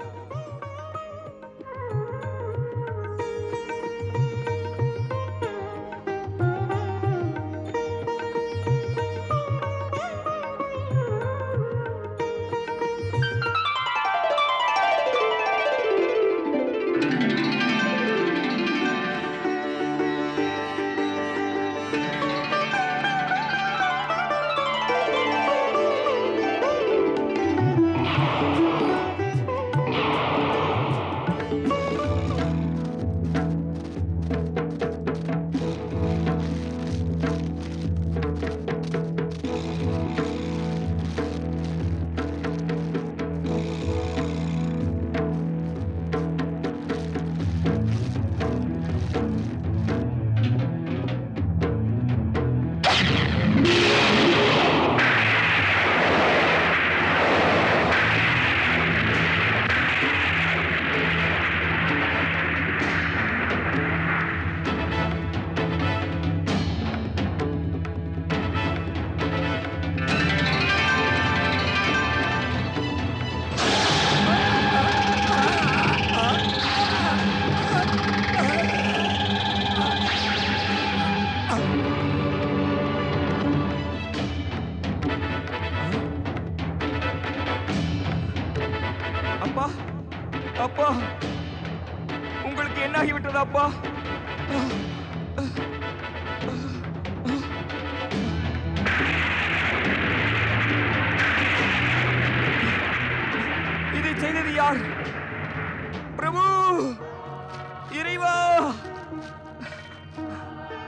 அப்பா, உங்களுக்கு என்ன ஆகிவிட்டது அப்பா? இதை செய்தது யார்? பிரபு, இறைவா,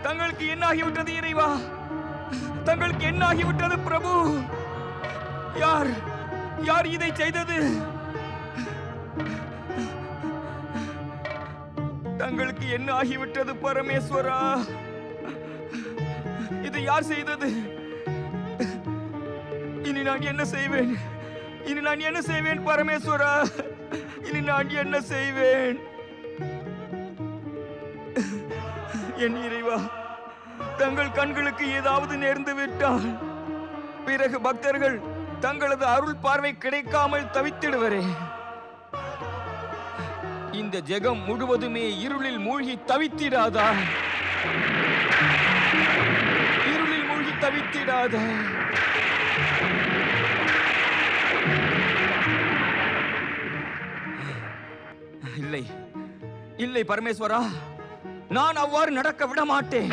தங்களுக்கு என்ன ஆகிவிட்டது? இறைவா, தங்களுக்கு என்ன ஆகிவிட்டது? பிரபு, யார் யார் இதை செய்தது? தங்களுக்கு என்ன ஆகிவிட்டது பரமேஸ்வரா? இதை யார் செய்தது? இனி நான் என்ன செய்வேன்? இனி நான் என்ன செய்வேன் பரமேஸ்வரா? இனி நான் என்ன செய்வேன்? என் இறைவா, தங்கள் கண்களுக்கு ஏதாவது நேர்ந்து விட்டால் பிறகு பக்தர்கள் தங்களது அருள் பார்வை கிடைக்காமல் தவித்திடுவரே. இந்த ஜெகம் முழுவதுமே இருளில் மூழ்கி தவித்திடாதா? இருளில் மூழ்கி தவித்திடாதா? இல்லை இல்லை பரமேஸ்வரா, நான் அவ்வாறு நடக்க விட மாட்டேன்.